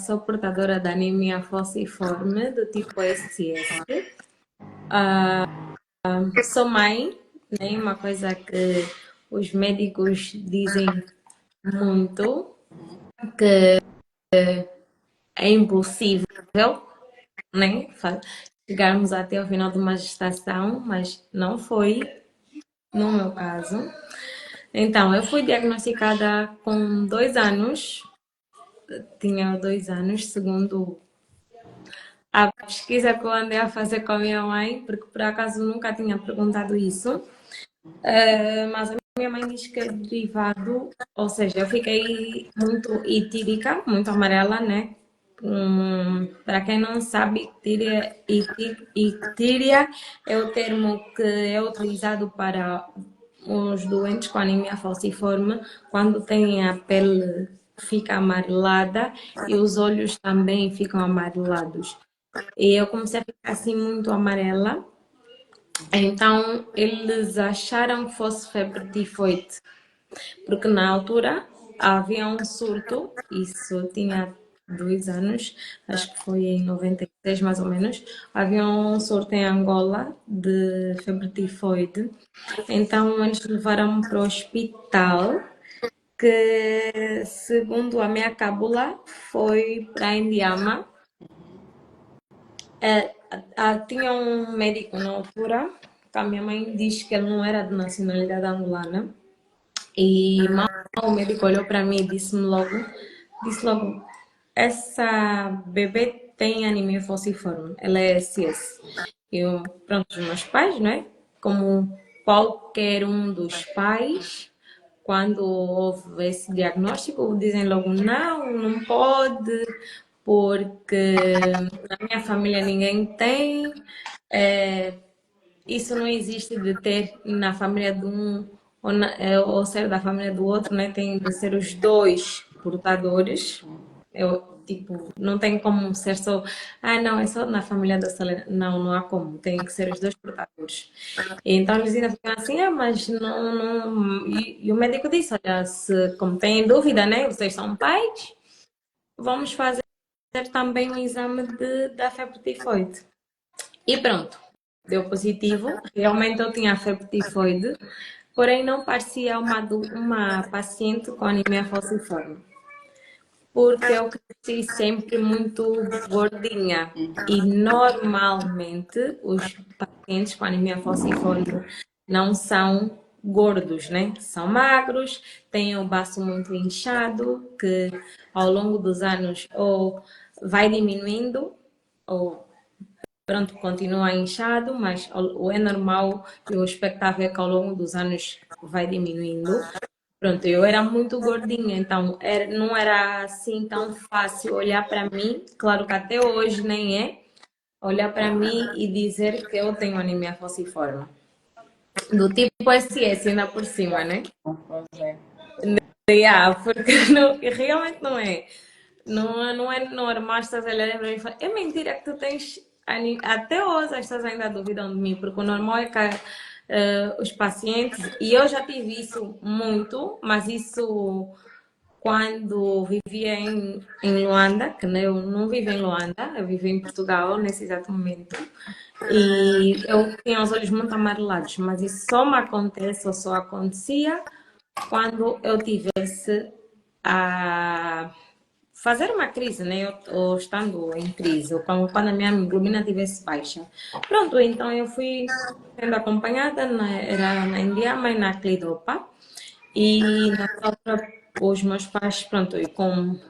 Sou portadora da anemia falciforme do tipo SS. Sou mãe, né? Uma coisa que os médicos dizem muito, que é impossível, né? Chegarmos até o final de uma gestação, mas não foi no meu caso. Então, eu fui diagnosticada com 2 anos, tinha 2 anos, segundo a pesquisa que eu andei a fazer com a minha mãe, porque por acaso nunca tinha perguntado isso. Mas a minha mãe diz que é derivado, ou seja, eu fiquei muito etírica, muito amarela, né? Para quem não sabe, ictíria é o termo que é utilizado para os doentes com anemia falciforme, quando têm a pele fica amarelada e os olhos também ficam amarelados. E eu comecei a ficar assim muito amarela. Então eles acharam que fosse febre tifoide, porque na altura havia um surto, isso tinha 2 anos, acho que foi em 96 mais ou menos, havia um surto em Angola de febre tifoide. Então eles levaram-me para o hospital, que segundo a minha cábula foi para Indiama. Tinha um médico na altura, que a minha mãe diz que ele não era de nacionalidade angolana, e mal o médico olhou para mim e disse logo, essa bebê tem anemia falciforme, ela é SS. Pronto, os meus pais, não é? Como qualquer um dos pais, quando houve esse diagnóstico, dizem logo não, não pode, porque na minha família ninguém tem. É, isso não existe de ter na família de um ou ser da família do outro, né? Tem de ser os dois portadores. Tipo, não tem como ser só, não, é só na família da Selena. Não, não há como, tem que ser os dois portadores. Então eles ainda ficam assim, mas não, não. E o médico disse: olha, se, como têm dúvida, né? Vocês são pais, vamos fazer também um exame da febre tifoide. E pronto, deu positivo. Realmente eu tinha febre tifoide, porém não parecia uma paciente com anemia falciforme, porque eu cresci sempre muito gordinha. E normalmente os pacientes com anemia falciforme não são gordos, né? São magros, têm o baço muito inchado, que ao longo dos anos ou vai diminuindo ou pronto, continua inchado, mas o é normal e o expectável é que ao longo dos anos vai diminuindo. Pronto, eu era muito gordinha, então não era assim tão fácil olhar para mim, claro que até hoje nem é, olhar para mim e dizer que eu tenho anemia falciforme. Do tipo SS ainda por cima, né? Porque realmente não é. Não é normal, estás a olhar para mim e falar, é mentira que tu tens. Até hoje as pessoas ainda duvidam de mim, porque o normal é que os pacientes, e eu já tive isso muito, mas isso quando vivia em Luanda, que eu não vivo em Luanda, eu vivo em Portugal nesse exato momento, e eu tinha os olhos muito amarelados, mas isso só me acontece ou só acontecia quando eu tivesse a fazer uma crise, né? Ou estando em crise, ou quando a minha hemoglobina estivesse baixa. Pronto, então eu fui sendo acompanhada, era na Indiama e na Clidopa, e na altura os meus pais, pronto, e com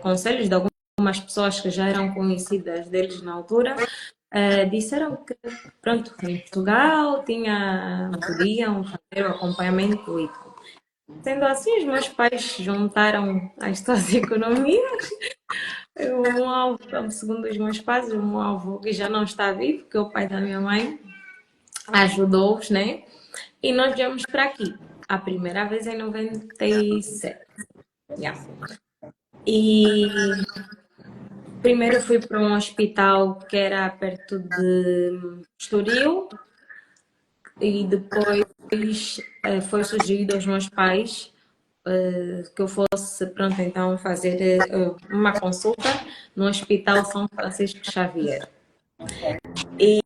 conselhos de algumas pessoas que já eram conhecidas deles na altura, disseram que, pronto, em Portugal podiam fazer o acompanhamento e sendo assim, os meus pais juntaram as suas economias. O meu avô, segundo os meus pais, o meu avô, que já não está vivo, que é o pai da minha mãe, ajudou-os, né? E nós viemos para aqui, a primeira vez em 97. Yeah. E primeiro fui para um hospital que era perto de Estoril, e depois foi sugerido aos meus pais que eu fosse, pronto, então fazer uma consulta no Hospital São Francisco Xavier. E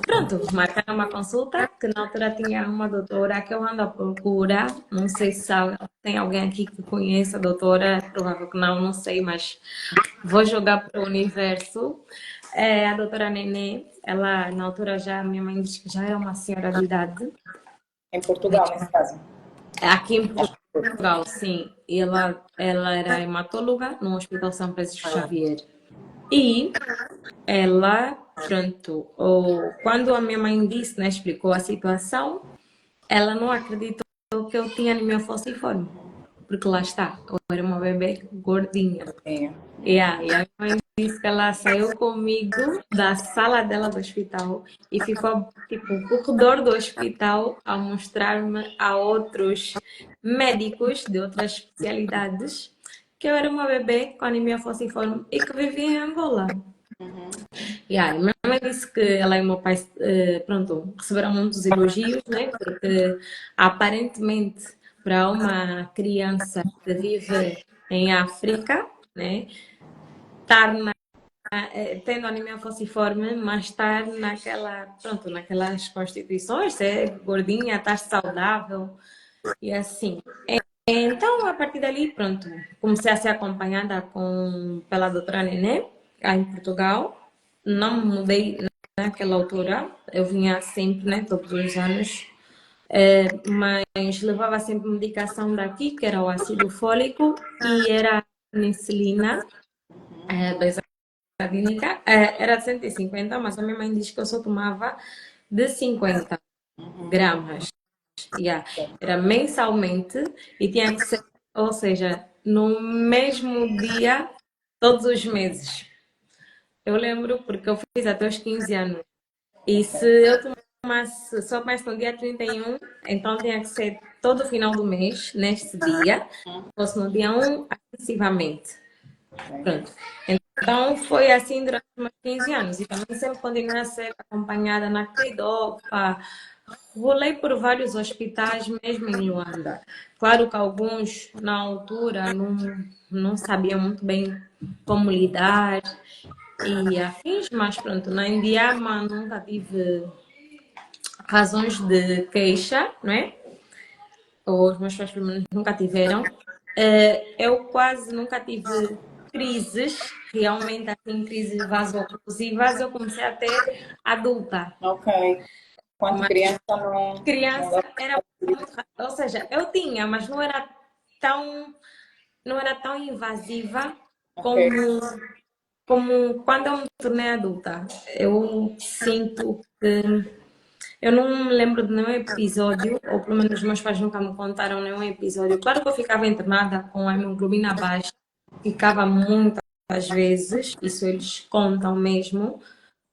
pronto, marcaram uma consulta, que na altura tinha uma doutora que eu ando à procura, não sei se tem alguém aqui que conheça a doutora, provável que não, não sei, mas vou jogar para o universo. É a doutora Nenê, ela na altura já, minha mãe diz que já é uma senhora de idade. Em Portugal, nesse caso. Aqui em Portugal, sim. Ela era hematóloga no Hospital São Francisco Xavier. E ela, pronto, quando a minha mãe disse, né, explicou a situação, ela não acreditou que eu tinha anemia falciforme. Porque lá está, eu era uma bebê gordinha. E a minha mãe disse que ela saiu comigo da sala dela do hospital e ficou, tipo, no corredor do hospital a mostrar-me a outros médicos de outras especialidades que eu era uma bebê com anemia falciforme e que vivia em Angola. Minha mãe disse que ela e meu pai, pronto, receberam muitos elogios, né? Porque aparentemente para uma criança que vive em África, né? Estar tendo anemia falciforme, mas estar pronto, naquelas constituições, ser gordinha, estar saudável e assim. Então, a partir dali, pronto, comecei a ser acompanhada pela doutora Nenê, cá em Portugal. Não me mudei naquela altura, eu vinha sempre, né, todos os anos, mas levava sempre medicação daqui, que era o ácido fólico e era a penicilina, 2 a clínica, era de 150, mas a minha mãe diz que eu só tomava de 50 gramas. Era mensalmente e tinha que ser, ou seja, no mesmo dia, todos os meses. Eu lembro porque eu fiz até os 15 anos. E se eu tomasse só mais no dia 31, então tinha que ser todo final do mês, neste dia, fosse no dia 1, agressivamente. Pronto. Então foi assim durante uns 15 anos e também sempre continuei a ser acompanhada na Cridopa. Rolei por vários hospitais, mesmo em Luanda. Claro que alguns, na altura, não sabiam muito bem como lidar e afins, mas pronto, na Indiama nunca tive razões de queixa, não é? Ou os meus pais pelo menos nunca tiveram. Eu quase nunca tive crises, realmente assim, crises vaso-oclusivas, eu comecei a ter adulta. Ok. Quanto Mas criança não criança dá era muito, ou seja, eu tinha, mas não era tão invasiva ok. como quando eu me tornei adulta. Eu sinto que eu não me lembro de nenhum episódio, ou pelo menos os meus pais nunca me contaram nenhum episódio. Claro que eu ficava internada com a hemoglobina baixa, ficava muitas vezes, isso eles contam mesmo,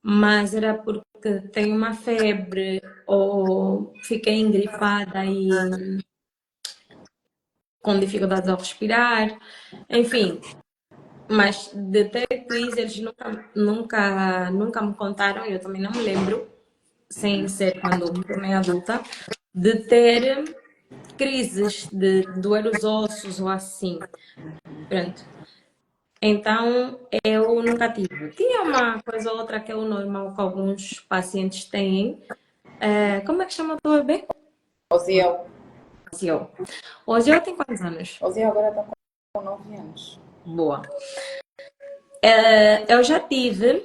mas era porque tenho uma febre ou fiquei engripada e com dificuldades ao respirar, enfim. Mas de ter crise, eles nunca me contaram, e eu também não me lembro, sem ser quando eu me tornei adulta, de ter crises, de doer os ossos ou assim. Pronto. Então, eu nunca tive. Tinha uma coisa ou outra que é o normal que alguns pacientes têm. Como é que chama o teu bebê? Oziel. Ozio. Ozio tem quantos anos? Oziel agora está com 9 anos. Boa. Eu já tive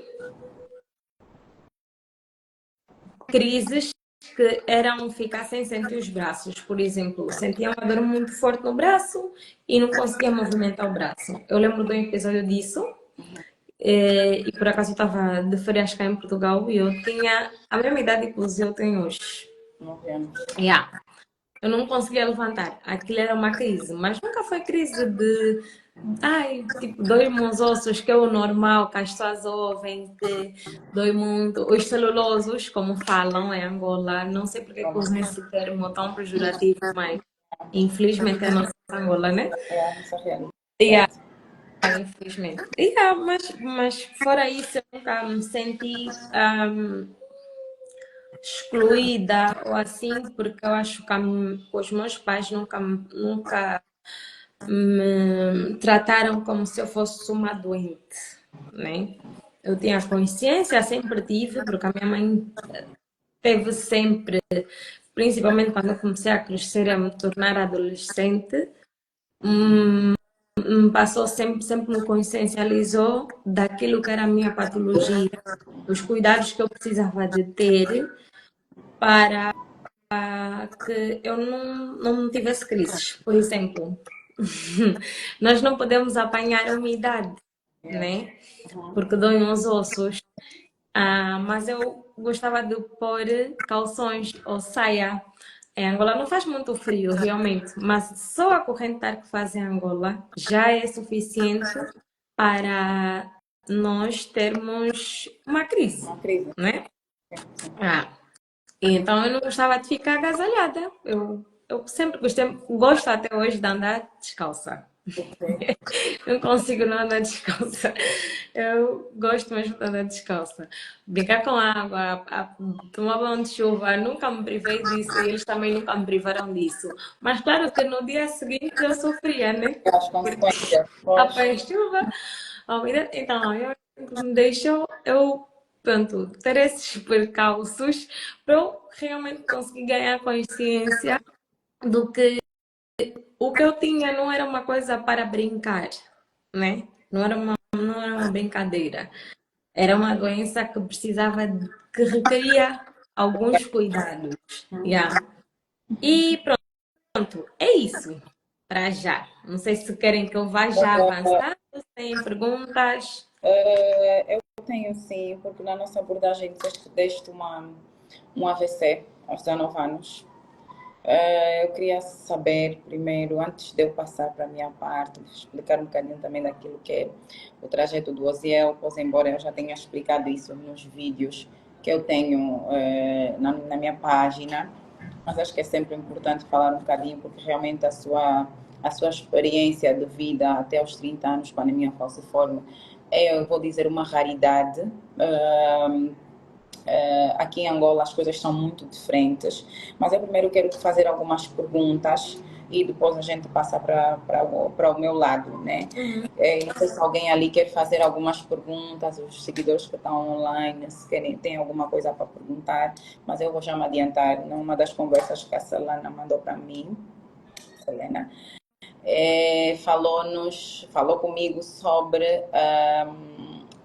crises que eram ficar sem sentir os braços. Por exemplo, sentia uma dor muito forte no braço e não conseguia movimentar o braço. Eu lembro de um episódio disso. E por acaso eu estava de férias cá em Portugal e eu tinha a mesma idade que eu tenho hoje. 9 anos. Eu não conseguia levantar. Aquilo era uma crise, mas nunca foi crise de ai, tipo, dói-me os ossos, que é o normal, que as pessoas ouvem, que dói muito. Os celulosos, como falam em Angola, não sei porque que usam esse termo tão pejorativo, mas infelizmente é a nossa Angola, né? É a nossa realidade. Yeah, infelizmente. Mas fora isso, eu nunca me senti excluída ou assim, porque eu acho que os meus pais nunca me trataram como se eu fosse uma doente, né? Eu tinha consciência, sempre tive, porque a minha mãe teve sempre, principalmente quando eu comecei a crescer, a me tornar adolescente, me passou sempre me consciencializou daquilo que era a minha patologia, os cuidados que eu precisava de ter para que eu não tivesse crises. Por exemplo, nós não podemos apanhar a umidade, Yeah. né? Porque dói os ossos. Mas eu gostava de pôr calções ou saia. Em Angola não faz muito frio, realmente, mas só a correntar que faz em Angola já é suficiente para nós termos uma crise, Uma crise. né? Sim, sim. Ah, então eu não gostava de ficar agasalhada. Eu sempre gostei, gosto até hoje de andar descalça. Ok. Não consigo não andar descalça. Eu gosto mesmo de andar descalça. Brincar com água, tomar banho de chuva, nunca me privei disso e eles também nunca me privaram disso. Mas claro que no dia seguinte eu sofria, né? As consequências. Pois. Após chuva, então me deixou eu, pronto, ter esses percalços para eu realmente conseguir ganhar consciência do que o que eu tinha não era uma coisa para brincar, né? Não era uma brincadeira. Era uma doença que precisava, que requeria alguns cuidados. Yeah. E pronto, é isso para já. Não sei se querem que eu vá já avançando, sem perguntas. Eu tenho sim, porque na nossa abordagem disseste que deste um AVC aos 19 anos. Eu queria saber primeiro, antes de eu passar para a minha parte, explicar um bocadinho também daquilo que é o trajeto do Osiel, pois embora eu já tenha explicado isso nos vídeos que eu tenho na minha página, mas acho que é sempre importante falar um bocadinho, porque realmente a sua experiência de vida até aos 30 anos, com a anemia falciforme, eu vou dizer, uma raridade. Aqui em Angola as coisas são muito diferentes, mas eu primeiro quero te fazer algumas perguntas e depois a gente passa para o meu lado, né? Não sei se alguém ali quer fazer algumas perguntas, os seguidores que estão online, se querem, tem alguma coisa para perguntar, mas eu vou já me adiantar numa das conversas que a Selena mandou para mim, Selena, falou comigo sobre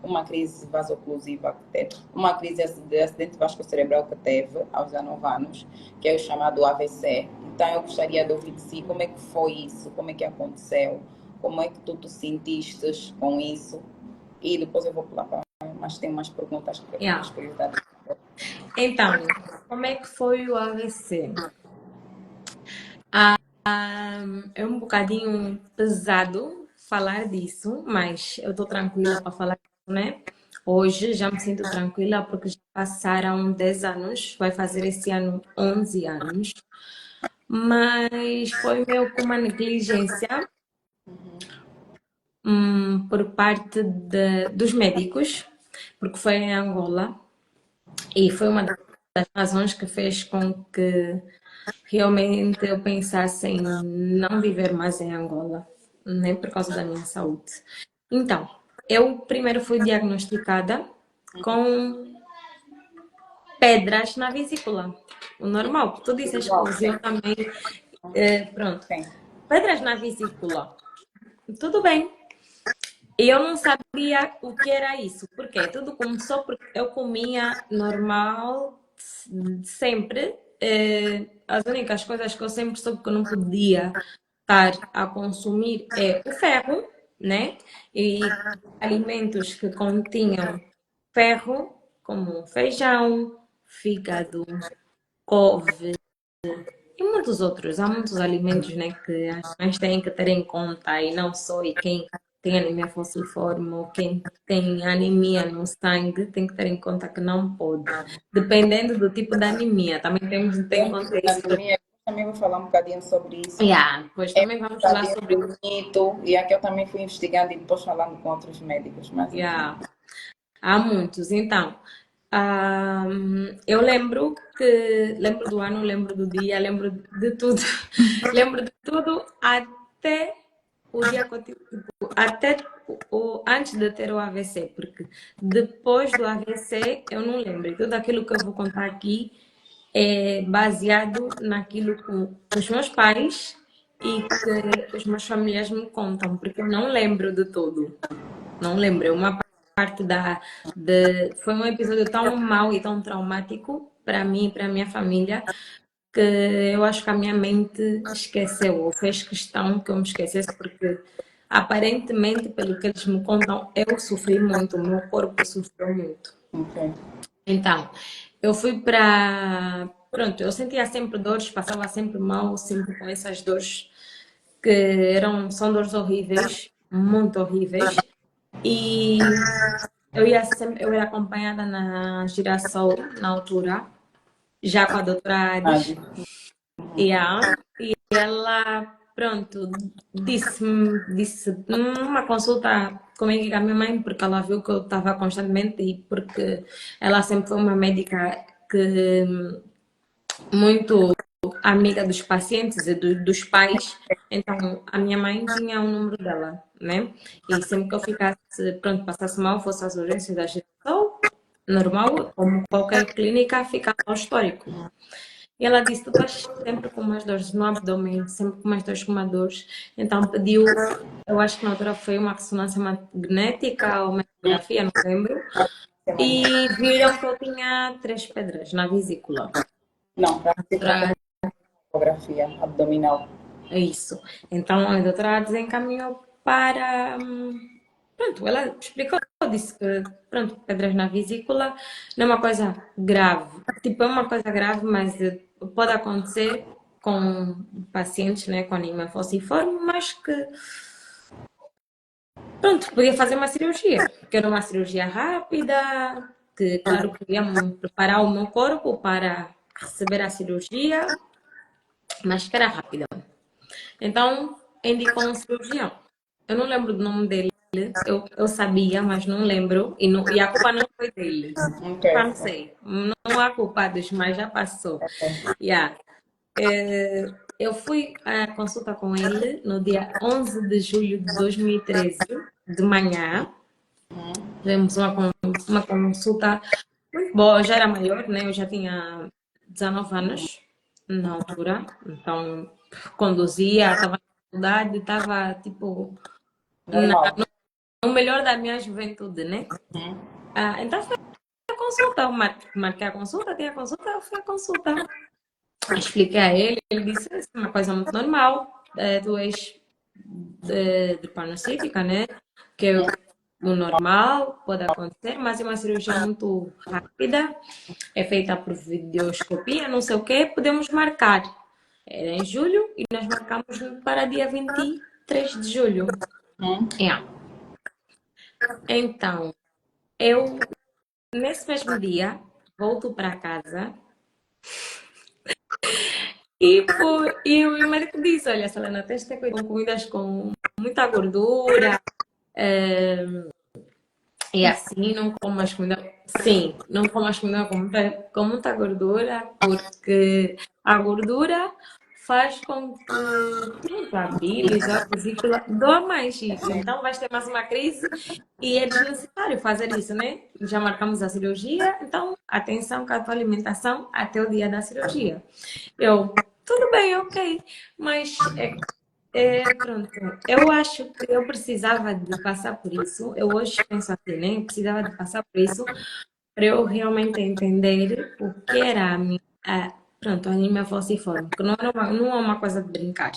uma crise vasoclusiva que teve, uma crise de acidente vasculocerebral que teve aos 19 anos, que é o chamado AVC. Então eu gostaria de ouvir de si como é que foi isso, como é que aconteceu, como é que tu te sentiste com isso, e depois eu vou pular para, mas tem umas perguntas que eu Yeah. curiosidade. Então, como é que foi o AVC? É um bocadinho pesado falar disso, mas eu estou tranquila para falar disso, né? Hoje já me sinto tranquila porque já passaram 10 anos, vai fazer esse ano 11 anos, mas foi meio que uma negligência por parte dos médicos, porque foi em Angola e foi uma das razões que fez com que realmente eu pensasse em não viver mais em Angola, nem por causa da minha saúde. Então, eu primeiro fui diagnosticada com pedras na vesícula. O normal, tu dizes que Igual, sim. eu também, pronto. Sim. Pedras na vesícula. Tudo bem. E eu não sabia o que era isso. Por quê? Tudo começou porque eu comia normal, sempre. As únicas coisas que eu sempre soube que eu não podia estar a consumir é o ferro, né? E alimentos que continham ferro, como feijão, fígado, couve e muitos outros. Há muitos alimentos, né, que as mães têm que ter em conta e não só. E quem tem anemia falciforme ou quem tem anemia no sangue tem que ter em conta que não pode. Dependendo do tipo de anemia. Também temos de ter em conta isso. Eu também vou falar um bocadinho sobre isso. Yeah, depois também vamos falar sobre Um mito, e aqui eu também fui investigando e depois falando com outros médicos, mas enfim. yeah. Há muitos. Então, Eu lembro do ano, lembro do dia, lembro de tudo. Lembro de tudo até o dia que eu até antes de ter o AVC, porque depois do AVC eu não lembro. E tudo aquilo que eu vou contar aqui é baseado naquilo que os meus pais e que os meus familiares me contam, porque eu não lembro de tudo. Não lembro. É uma parte foi um episódio tão mau e tão traumático para mim e para minha família que eu acho que a minha mente esqueceu ou fez questão que eu me esquecesse, porque aparentemente, pelo que eles me contam, eu sofri muito, o meu corpo sofreu muito. Ok. Então, eu fui para. Pronto, eu sentia sempre dores, passava sempre mal, sempre com essas dores que são dores horríveis, muito horríveis. E eu era acompanhada na Girassol, na altura, já com a doutora Ah, Ades. Yeah. E ela, pronto, disse numa consulta comigo e com a minha mãe, porque ela viu que eu estava constantemente e porque ela sempre foi uma médica que muito amiga dos pacientes e dos pais. Então, a minha mãe tinha o número dela, né? E sempre que eu ficasse, pronto, passasse mal, fosse às urgências da gestação, normal, como qualquer clínica, ficava ao histórico. E ela disse: Tu estás sempre com umas dores no abdômen, sempre com umas dores, com uma dores. Então pediu, eu acho que na altura foi uma ressonância magnética ou mamografia, não lembro. E viram que eu tinha 3 pedras na vesícula. não, para ecografia abdominal. É isso. Então a doutora desencaminhou para. Pronto, ela explicou, disse que, pronto, pedras na vesícula não é uma coisa grave. Tipo, é uma coisa grave, mas pode acontecer com pacientes, né, com anemia falciforme, mas que, pronto, podia fazer uma cirurgia, que era uma cirurgia rápida, que, claro, queria preparar o meu corpo para receber a cirurgia, mas que era rápida. Então, indicou um cirurgião. Eu não lembro do nome dele. Eu sabia, mas não lembro. E a culpa não foi dele. Ok. Culpa não sei. Não há culpados, mas já passou. Yeah. Eu fui à consulta com ele no dia 11 de julho de 2013, de manhã. Tivemos uma consulta muito boa. Eu já era maior, né? Eu já tinha 19 anos na altura. Então, conduzia, estava na faculdade, estava tipo Normal. no melhor da minha juventude, né? Então foi a consulta, eu marquei a consulta, tem a consulta, eu fui à consulta. Expliquei a ele disse, isso é uma coisa muito normal, tu és de panocítica, né? Que é o normal, pode acontecer, mas é uma cirurgia muito rápida, é feita por videoscopia, não sei o quê, podemos marcar. Era em julho e nós marcamos para dia 23 de julho. Yeah. Então, eu, nesse mesmo dia, volto para casa e o meu médico disse: Olha, Selena, tens de ter cuidado com comidas com muita gordura e assim, não comas comida. Sim, não comas comida com muita gordura, porque a gordura faz com que pronto, a bilis, a vesícula doa mais isso. Então vais ter mais uma crise e é desnecessário fazer isso, né? Já marcamos a cirurgia, então atenção com a tua alimentação até o dia da cirurgia. Tudo bem, ok, mas pronto, eu acho que eu precisava de passar por isso. Eu hoje penso assim, né? Eu precisava de passar por isso para eu realmente entender o que era pronto, a anemia falciforme, porque não é uma coisa de brincar.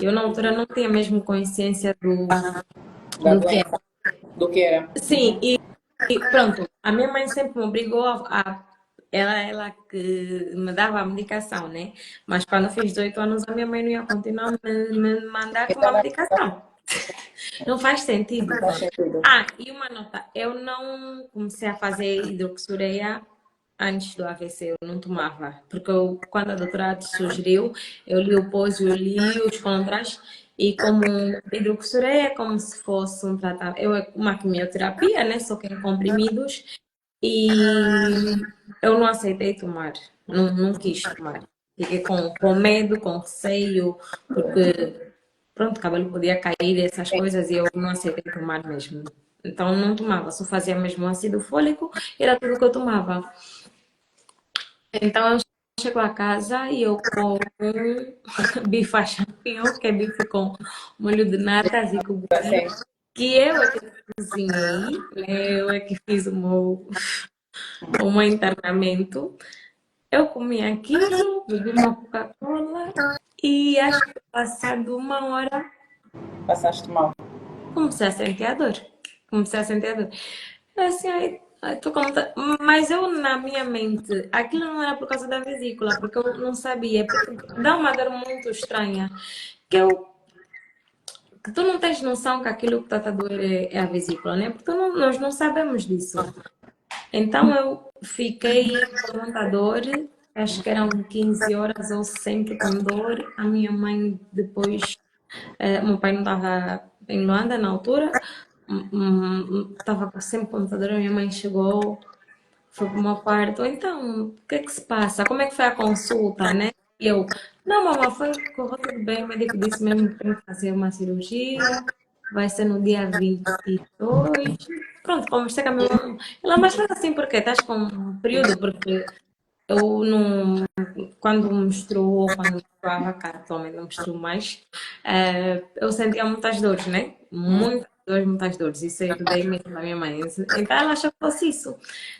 Eu na altura não tinha mesmo consciência Da do que era. doença. Do que era? Sim, e pronto, a minha mãe sempre me obrigou ela que me dava a medicação, né? Mas quando eu fiz 18 anos, a minha mãe não ia continuar a me mandar tomar medicação. Não faz sentido. Faz sentido. E uma nota, eu não comecei a fazer hidroxureia antes do AVC, eu não tomava. Porque quando a doutora sugeriu, eu li o pós, eu li os contras, e como hidroxureia é como se fosse um tratamento, uma quimioterapia, né? Só que em comprimidos, e eu não aceitei tomar, não quis tomar. Fiquei com medo, com receio, porque pronto, o cabelo podia cair, essas coisas, e eu não aceitei tomar mesmo. Então não tomava, só fazia mesmo ácido fólico, era tudo que eu tomava. Então eu chego a casa e eu como bife à champignon, que é bife com molho de natas e cogumelos, Assim, que eu é que cozinhei, eu é que fiz o meu internamento. Eu comi aquilo, bebi uma Coca-Cola e acho que passado uma hora passaste mal. comecei a sentir a dor. Comecei a sentir a dor. Eu assim, ai, tô com Mas eu, na minha mente, aquilo não era por causa da vesícula, porque eu não sabia. Porque dá uma dor muito estranha. Que eu que tu não tens noção que aquilo que está a doer é a vesícula, né? Porque nós não sabemos disso. Então eu fiquei com muita dor, acho que eram 15 horas eu sempre com dor. A minha mãe depois, meu pai não estava em Luanda na altura, estava sempre com muita dor. A minha mãe chegou, foi para o meu quarto. Então, o que é que se passa? Como é que foi a consulta, né? E eu, não, mamãe, correu tudo bem. O médico disse mesmo que tem que fazer uma cirurgia. Vai ser no dia 22. Pronto, conversei com a minha mãe. Ela, mas faz assim por quê? Estás com um período? Porque eu não. Quando menstruo ou quando menstruava, cá atualmente não menstruo mais, eu sentia muitas dores, né? Muitas dores. Isso eu herdei mesmo da minha mãe. Então ela achou que fosse isso.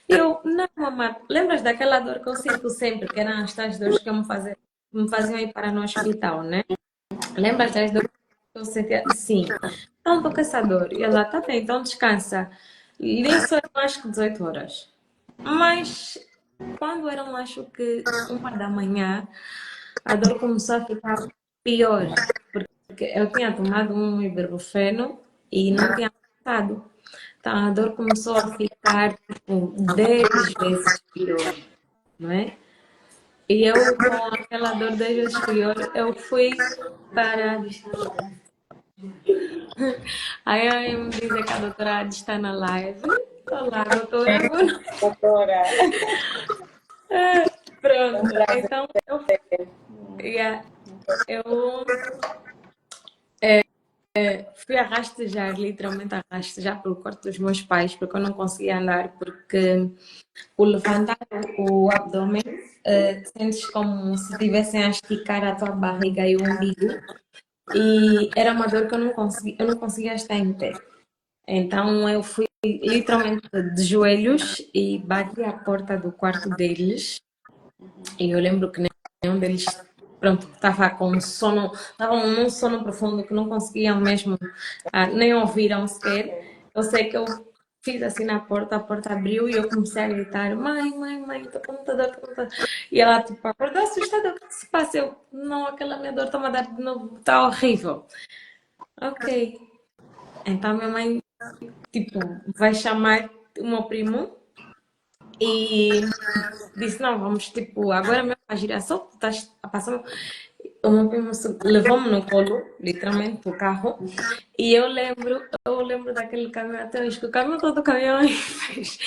Eu, não, mamãe, lembras daquela dor que eu sinto sempre, que eram as tais dores que me faziam ir para no hospital, né? Lembras das dores que eu sentia? Sim. Então estou com essa dor. E ela, tá bem, então descansa. E isso é mais que 18 horas. Mas quando eram, acho que 1 da manhã, a dor começou a ficar pior. Porque eu tinha tomado um ibuprofeno e não tinha passado. Então a dor começou a ficar tipo 10 vezes pior, não é? E eu, com aquela dor 10 vezes pior, eu fui para. Aí eu me dizer que a doutora Adi está na live. Olá, doutora. Doutora, é um Pronto. prazer. Então yeah, eu fui a rastejar, literalmente a rastejar pelo quarto dos meus pais, porque eu não conseguia andar, porque o levantar o abdômen, sentes como se estivessem a esticar a tua barriga e o umbigo, e era uma dor que eu não conseguia estar em pé. Então eu fui literalmente de joelhos e bati à porta do quarto deles. E eu lembro que nenhum deles, pronto, estava com sono, estavam num sono profundo que não conseguiam mesmo, nem ouviram sequer. Eu sei que eu fiz assim na porta, a porta abriu e eu comecei a gritar: mãe, mãe, mãe, estou com muita dor, estou com muita dor. E ela, tipo, acordou assustada: o que se passa? Eu, não, aquela minha dor está-me a dar de novo, está horrível. Ok. Então minha mãe, tipo, vai chamar o meu primo e disse: não, vamos, tipo, agora mesmo a girassol, estás a passar. O meu primo levou-me no colo, literalmente, do carro. E eu lembro daquele caminhão até hoje, que o caminhão todo o caminhão fez.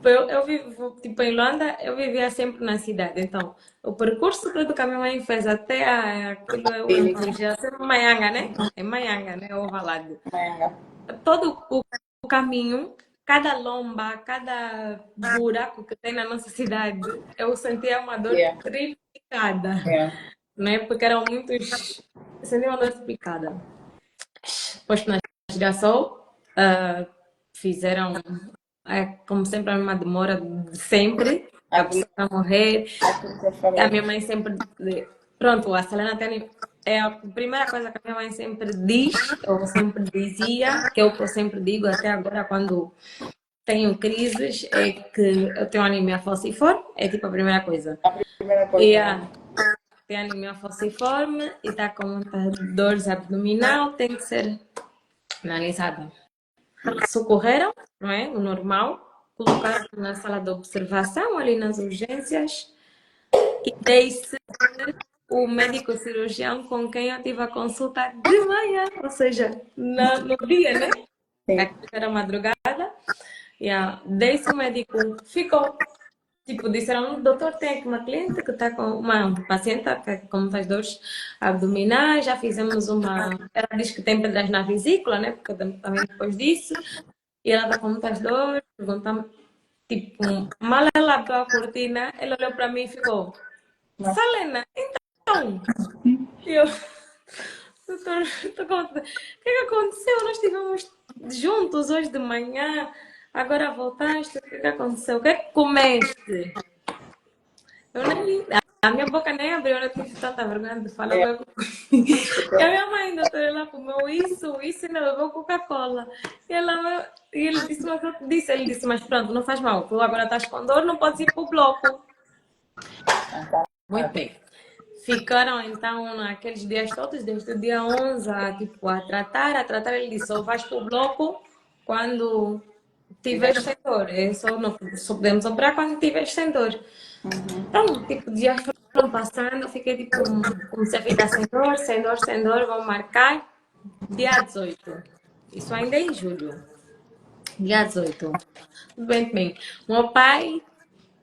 Eu vivo, tipo, em Luanda, eu vivia sempre na cidade. Então, o percurso todo o caminhão fez até aquilo é o já é Maianga, né? É Maianga, né? O Valado. Manga. Todo o caminho, cada lomba, cada buraco que tem na nossa cidade, eu sentia uma dor Yeah, triplicada, yeah. né? Porque eram muitos. Eu sentia uma dor triplicada. Depois na girassol, fizeram, como sempre, a mesma demora de sempre. A Aquilo, pessoa está a morrer. aquilo que eu A falei. minha mãe sempre. Pronto, a Selena tem. É a primeira coisa que a minha mãe sempre diz, ou sempre dizia, que é o que eu sempre digo até agora quando tenho crises, é que eu tenho anemia falciforme, é tipo a primeira coisa. A primeira E coisa, né? tem anemia falciforme e está com muita dores abdominal, tem que ser analisada. Socorreram, não é? O normal, colocaram na sala de observação, ali nas urgências, e dei-se o médico cirurgião com quem eu tive a consulta de manhã, ou seja, no dia, né? Sim. Aquilo era madrugada. Yeah. Desse o médico ficou. Tipo, disseram, doutor, tem aqui uma cliente que está com uma paciente com muitas dores abdominais, já fizemos uma. Ela diz que tem pedras na vesícula, né? Porque também depois disso, e ela está com muitas dores, perguntamos, tipo, mal ela abriu a cortina, ela olhou para mim e ficou, Mas, Salena, então, e eu, doutor, o que é que aconteceu? Nós estivemos juntos hoje de manhã, agora voltaste, o que é que aconteceu? O que é que comeste? Eu nem, a minha boca nem abriu, eu tive tanta vergonha de falar. é, E a minha mãe, doutora, ela comeu isso ainda bebeu Coca-Cola. E ele disse, ele disse, mas pronto, não faz mal, tu agora estás com dor, não podes ir para o bloco. Muito bem. Ficaram então naqueles dias todos, desde o dia 11 tipo, a tratar. Ele disse: só vais para o bloco quando tiveres sem dor. Só podemos operar quando tiveres sem dor. Então, tipo, dias foram passando, eu fiquei tipo, comecei a ficar sem dor, sem dor, sem dor. Vou marcar dia 18. Isso ainda é em julho. Dia 18. Tudo bem, bem. Meu pai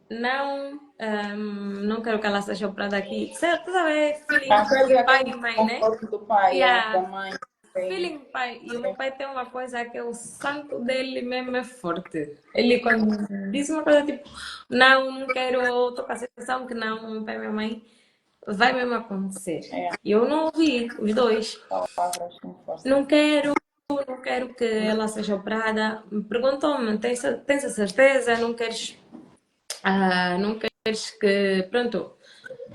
não quero que ela seja operada aqui. Certo, sabe? Feeling perde pai aquele e mãe, né? conforto do pai, da Yeah. mãe. Sim. Feeling pai. E o meu pai tem uma coisa que o santo dele mesmo é forte. Ele quando diz uma coisa tipo, não quero, estou com a sensação que não, meu pai e minha mãe, vai mesmo acontecer. É, E eu não ouvi os dois. palavras com força. Não quero que ela seja operada. Perguntou-me, tens a certeza? Não queres que, pronto,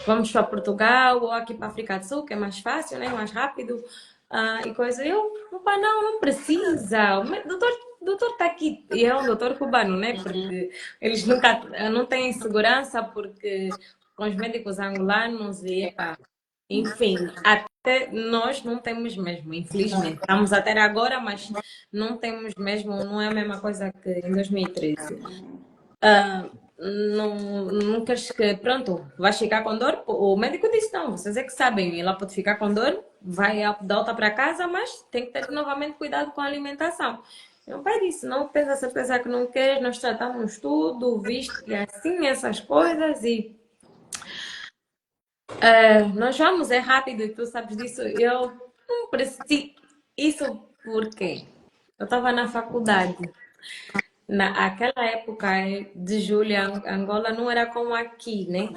vamos para Portugal ou aqui para a África do Sul, que é mais fácil, né? Mais rápido. E coisa. Eu, opa, não precisa. O doutor está aqui. E é um doutor cubano, né? Porque eles nunca não têm segurança, porque com os médicos angolanos e, epá, enfim, até nós não temos mesmo, infelizmente. Estamos a ter agora, mas não temos mesmo, não é a mesma coisa que em 2013. Não queres que, pronto, vais ficar com dor? O médico disse, não, vocês é que sabem, ela pode ficar com dor, vai da alta para casa, mas tem que ter novamente cuidado com a alimentação. Meu pai disse, não tens a certeza que não queres, nós tratamos tudo, visto que é assim, essas coisas, e nós vamos, é rápido, e tu sabes disso, eu não preciso, isso porque eu estava na faculdade. Naquela época de julho, Angola não era como aqui, né?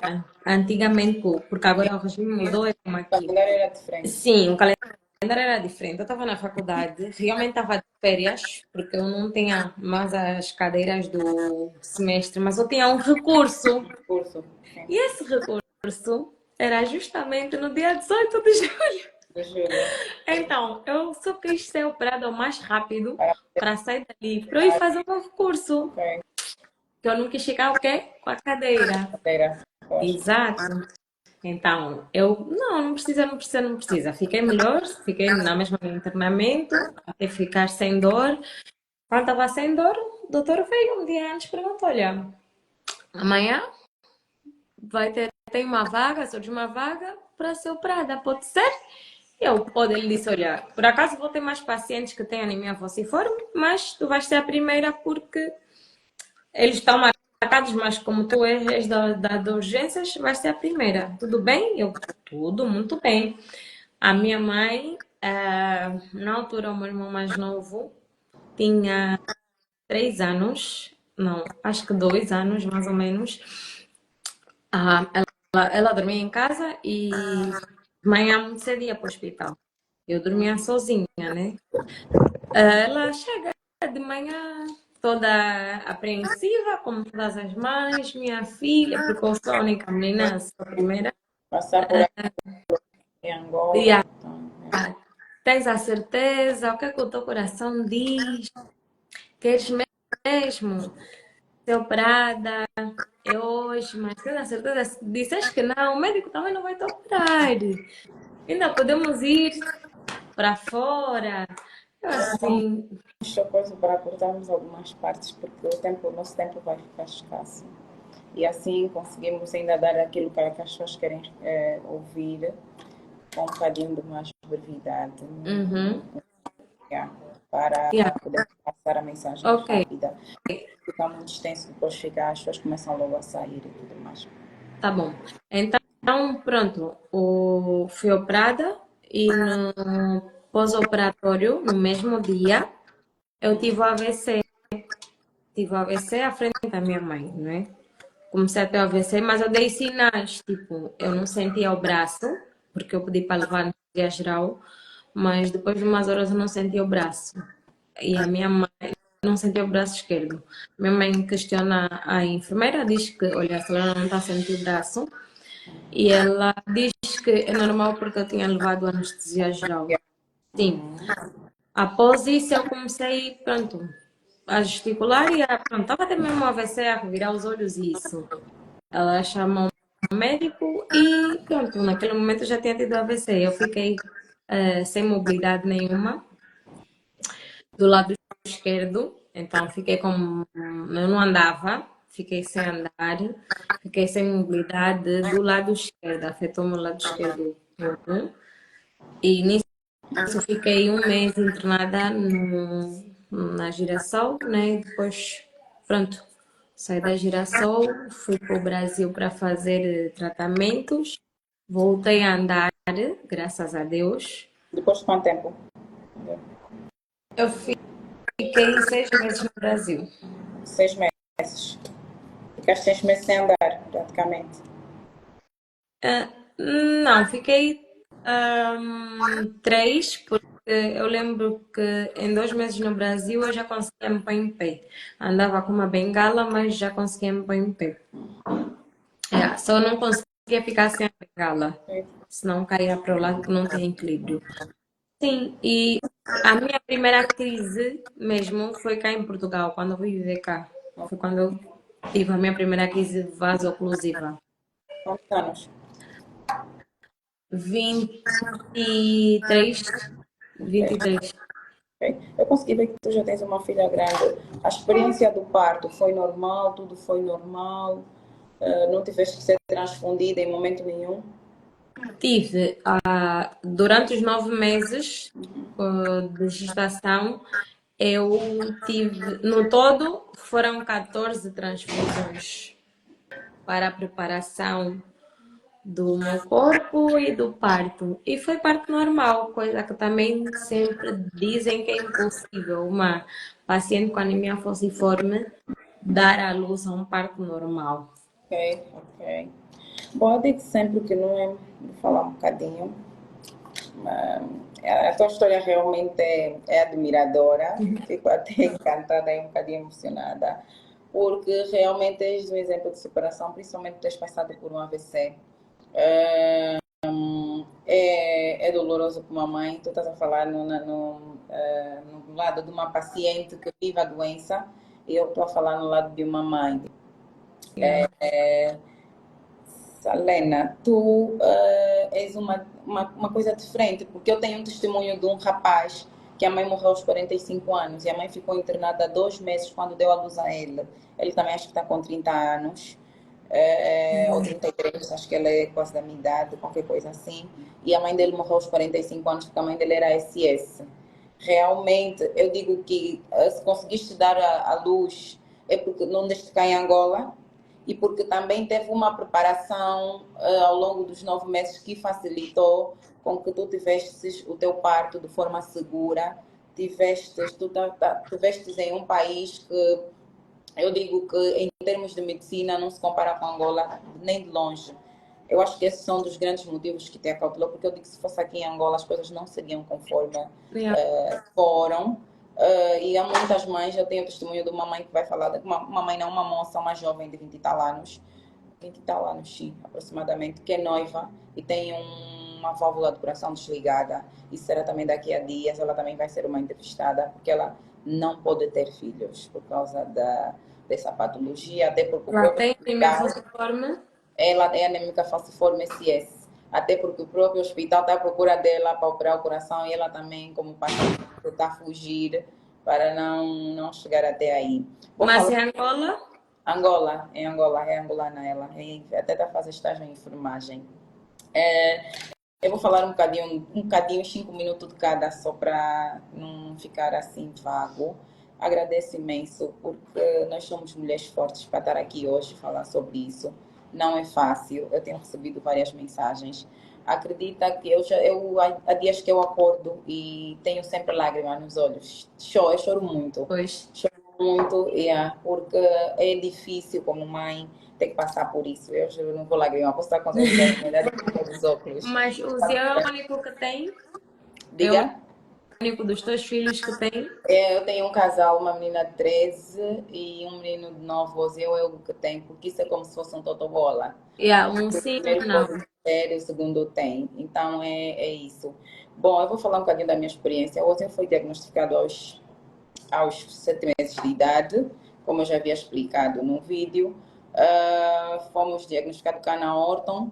Antigamente, porque agora o regime mudou, é como O aqui. calendário era diferente. Sim, o calendário era diferente. Eu estava na faculdade, realmente estava de férias, porque eu não tinha mais as cadeiras do semestre, mas eu tinha um recurso. Curso. Sim. E esse recurso era justamente no dia 18 de julho. De julho. Então, eu só quis ser operada o mais rápido Para para sair dali, para eu ir fazer o meu recurso. a Que eu não quis ficar o quê? Com a cadeira. cadeira. Exato. Então, não precisa. Fiquei melhor, fiquei na mesma no internamento, até ficar sem dor. Quando estava sem dor, o doutor veio um dia antes e perguntou: olha, amanhã tem uma vaga, surge uma vaga para ser operada, pode ser? Ele disse: olha, por acaso vou ter mais pacientes que têm anemia falciforme, mas tu vais ser a primeira porque eles estão marcados, mas como tu és da urgências, vai ser a primeira. Tudo bem? Tudo muito bem. A minha mãe, na altura, o meu irmão mais novo tinha 3 anos, não, acho que 2 anos mais ou menos. Ela dormia em casa e de manhã muito cedo ia para o hospital. Eu dormia sozinha, né? Ela chega de manhã toda apreensiva, como todas as mães, minha filha, porque eu sou a única menina, sou a primeira. Passar por aqui em E Angola. Então, tens a certeza? O que é que o teu coração diz? Queres mesmo ser operada? É hoje, mas tens a certeza? Se disseres que não, o médico também não vai te operar. Ainda podemos ir para fora. Eu assim, só coisa para cortarmos algumas partes, porque o nosso tempo vai ficar escasso. E assim conseguimos ainda dar aquilo que as pessoas querem ouvir com um bocadinho de mais brevidade, uhum, yeah, para yeah, poder passar a mensagem ok. rápida. ficar muito extenso, depois fica, as pessoas começam logo a sair e tudo mais. Tá bom. Então, pronto, fui operada e no pós-operatório, no mesmo dia, eu tive o AVC. Tive o AVC à frente da minha mãe, não é? Comecei a ter o AVC, mas eu dei sinais, tipo, eu não sentia o braço, porque eu pedi para levar anestesia geral, mas depois de umas horas eu não sentia o braço. E a minha mãe não sentia o braço esquerdo. Minha mãe questiona a enfermeira, diz que, olha, a senhora não está a sentir o braço. E ela diz que é normal porque eu tinha levado anestesia geral. Sim. Após isso eu comecei, pronto, a gesticular e pronto, estava até mesmo a AVC, a revirar os olhos e isso. Ela chamou um médico e pronto, naquele momento eu já tinha tido AVC. Eu fiquei sem mobilidade nenhuma do lado esquerdo, então fiquei como. Eu não andava, fiquei sem andar, fiquei sem mobilidade do lado esquerdo, afetou-me o lado esquerdo todo. E nisso fiquei um mês internada na Girassol, né? E depois, pronto, saí da Girassol, fui para o Brasil para fazer tratamentos, voltei a andar, graças a Deus. Depois de quanto tempo? Eu fiquei 6 meses no Brasil. 6 meses. Ficaste 6 meses sem andar, praticamente. Ah, não, fiquei 3, porque eu lembro que em 2 meses no Brasil eu já conseguia me pôr em pé. Andava com uma bengala, mas já conseguia me pôr em pé. Só não conseguia ficar sem a bengala, senão caía para o lado que não tem equilíbrio. Sim, e a minha primeira crise mesmo foi cá em Portugal, quando eu vim viver cá. Foi quando eu tive a minha primeira crise vasoclusiva. Quantos anos? 23, 23. Ok. Eu consegui ver que tu já tens uma filha grande. A experiência do parto foi normal? Tudo foi normal? Não tiveste que ser transfundida em momento nenhum? Tive, durante os 9 meses de gestação, eu tive, no todo, foram 14 transfusões para a preparação do meu corpo e do parto. E foi parto normal, coisa que também sempre dizem que é impossível uma paciente com anemia falciforme dar à luz a um parto normal. Ok, ok. Bom, eu digo sempre que não é. Vou falar um bocadinho. A tua história realmente é admiradora. Fico até encantada e um bocadinho emocionada. Porque realmente és um exemplo de superação, principalmente por teres passado por um AVC. É doloroso para uma mãe. Tu estás a falar no lado de uma paciente que vive a doença e eu estou a falar no lado de uma mãe. Yeah. Salena, tu és uma coisa diferente, porque eu tenho um testemunho de um rapaz que a mãe morreu aos 45 anos e a mãe ficou internada 2 meses quando deu a luz a ele. Ele também acho que está com 30 anos, ou 33, acho que ele é quase da minha idade, qualquer coisa assim. E a mãe dele morreu aos 45 anos porque a mãe dele era SS. Realmente, eu digo que se conseguiste dar a luz é porque não deixaste cá em Angola, e porque também teve uma preparação ao longo dos 9 meses que facilitou com que tu tivesses o teu parto de forma segura, tivestes em um país que eu digo que em termos de medicina não se compara com Angola nem de longe. Eu acho que esses são um dos grandes motivos que te acautelou, porque eu digo que se fosse aqui em Angola as coisas não seriam conforme Yeah. foram. E há muitas mães, eu tenho o testemunho de uma mãe que vai falar, uma mãe não, uma moça, uma jovem de 20 e tal anos, 20 e tal anos, sim, aproximadamente, que é noiva e tem uma válvula do coração desligada. Isso será também daqui a dias, ela também vai ser uma entrevistada, porque ela não pode ter filhos por causa dessa patologia, até porque o Lá próprio tem anemia hospital, falciforme. ela é anêmica falciforme SS, até porque o próprio hospital está à procura dela para operar o coração e ela também, como paciente, está a fugir para não chegar até aí. Vou Mas falar em Angola, Angola, é angolana ela, até está a fazer estágio em enfermagem. Eu vou falar um bocadinho, 5 minutos de cada, só para não ficar assim vago. agradeço imenso, porque nós somos mulheres fortes para estar aqui hoje falar sobre isso. Não é fácil, eu tenho recebido várias mensagens. Acredita que há dias que eu acordo e tenho sempre lágrimas nos olhos. Eu choro muito. Pois. Choro muito, porque é difícil como mãe ter que passar por isso. Eu juro, não vou lagrimar, posso estar com os olhos dos óculos. Mas o Zé é o único que tem? É o Diga? único dos teus filhos que tem? Eu tenho um casal, uma menina de 13 e um menino de 9 anos. Eu é o que tenho, porque isso é como se fosse um totobola. Um O sim, um primeiro não. pode ter, o segundo tem. Então é isso. Bom, eu vou falar um bocadinho da minha experiência. O Ozinho foi diagnosticado aos 7 meses de idade, como eu já havia explicado no vídeo. Fomos diagnosticados cá na Orton.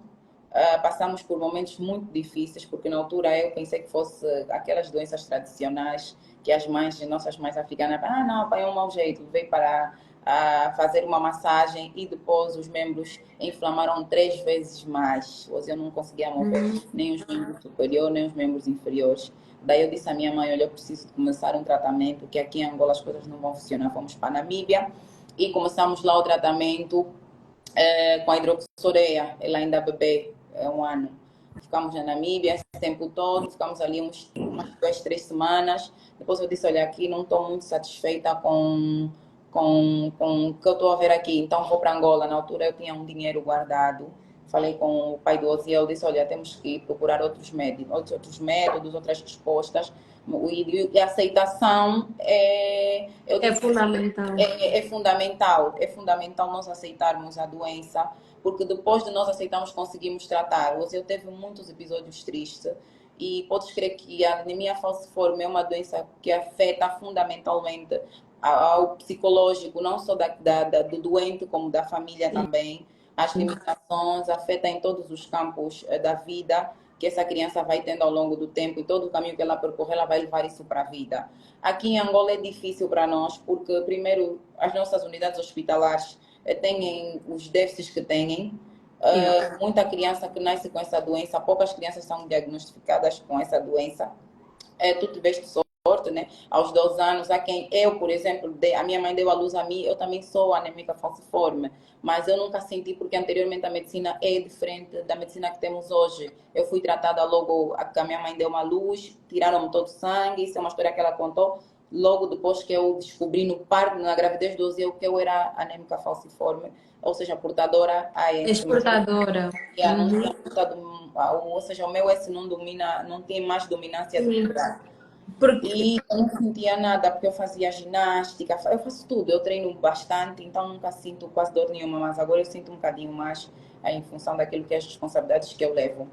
Passamos por momentos muito difíceis, porque na altura eu pensei que fosse aquelas doenças tradicionais que as nossas mães africanas, não, pai, é um mau jeito, veio para fazer uma massagem e depois os membros inflamaram 3 vezes mais. Hoje eu não conseguia mover nem os membros superiores, nem os membros inferiores. Daí eu disse à minha mãe, olha, eu preciso de começar um tratamento, que aqui em Angola as coisas não vão funcionar. Fomos para a Namíbia e começamos lá o tratamento com a hidroxoreia, ela ainda bebê, é um ano. Ficamos na Namíbia esse tempo todo, ficamos ali umas 2, 3 semanas. Depois eu disse, olha, aqui não estou muito satisfeita com o que eu estou a ver aqui, então vou para Angola. Na altura eu tinha um dinheiro guardado. Falei com o pai do Oziel, disse, olha, temos que procurar outros métodos, outras respostas. E a aceitação É fundamental. é fundamental. É fundamental nós aceitarmos a doença, porque depois de nós aceitarmos, conseguimos tratar. O Oziel teve muitos episódios tristes e podes crer que a anemia falciforme é uma doença que afeta fundamentalmente ao psicológico, não só do doente, como da família também. As limitações afetam em todos os campos da vida que essa criança vai tendo ao longo do tempo, e todo o caminho que ela percorrer, ela vai levar isso para a vida. Aqui em Angola é difícil para nós, porque primeiro as nossas unidades hospitalares têm os déficits que têm. Muita criança que nasce com essa doença, poucas crianças são diagnosticadas com essa doença. Tu tiveste sorte, né? Aos 12 anos, há quem eu, por exemplo, a minha mãe deu a luz a mim, eu também sou anêmica falciforme, mas eu nunca senti, porque anteriormente a medicina é diferente da medicina que temos hoje. Eu fui tratada logo que a minha mãe deu uma luz, tiraram-me todo o sangue, isso é uma história que ela contou. Logo depois que eu descobri no parto, na gravidez 12, que eu era anêmica falciforme, ou seja, portadora a esse. Exportadora. Ou seja, o meu S não domina, não tem mais dominância do que dá. Porque E eu não sentia nada, porque eu fazia ginástica, eu faço tudo, eu treino bastante, então nunca sinto quase dor nenhuma, mas agora eu sinto um bocadinho mais em função daquilo que é as responsabilidades que eu levo.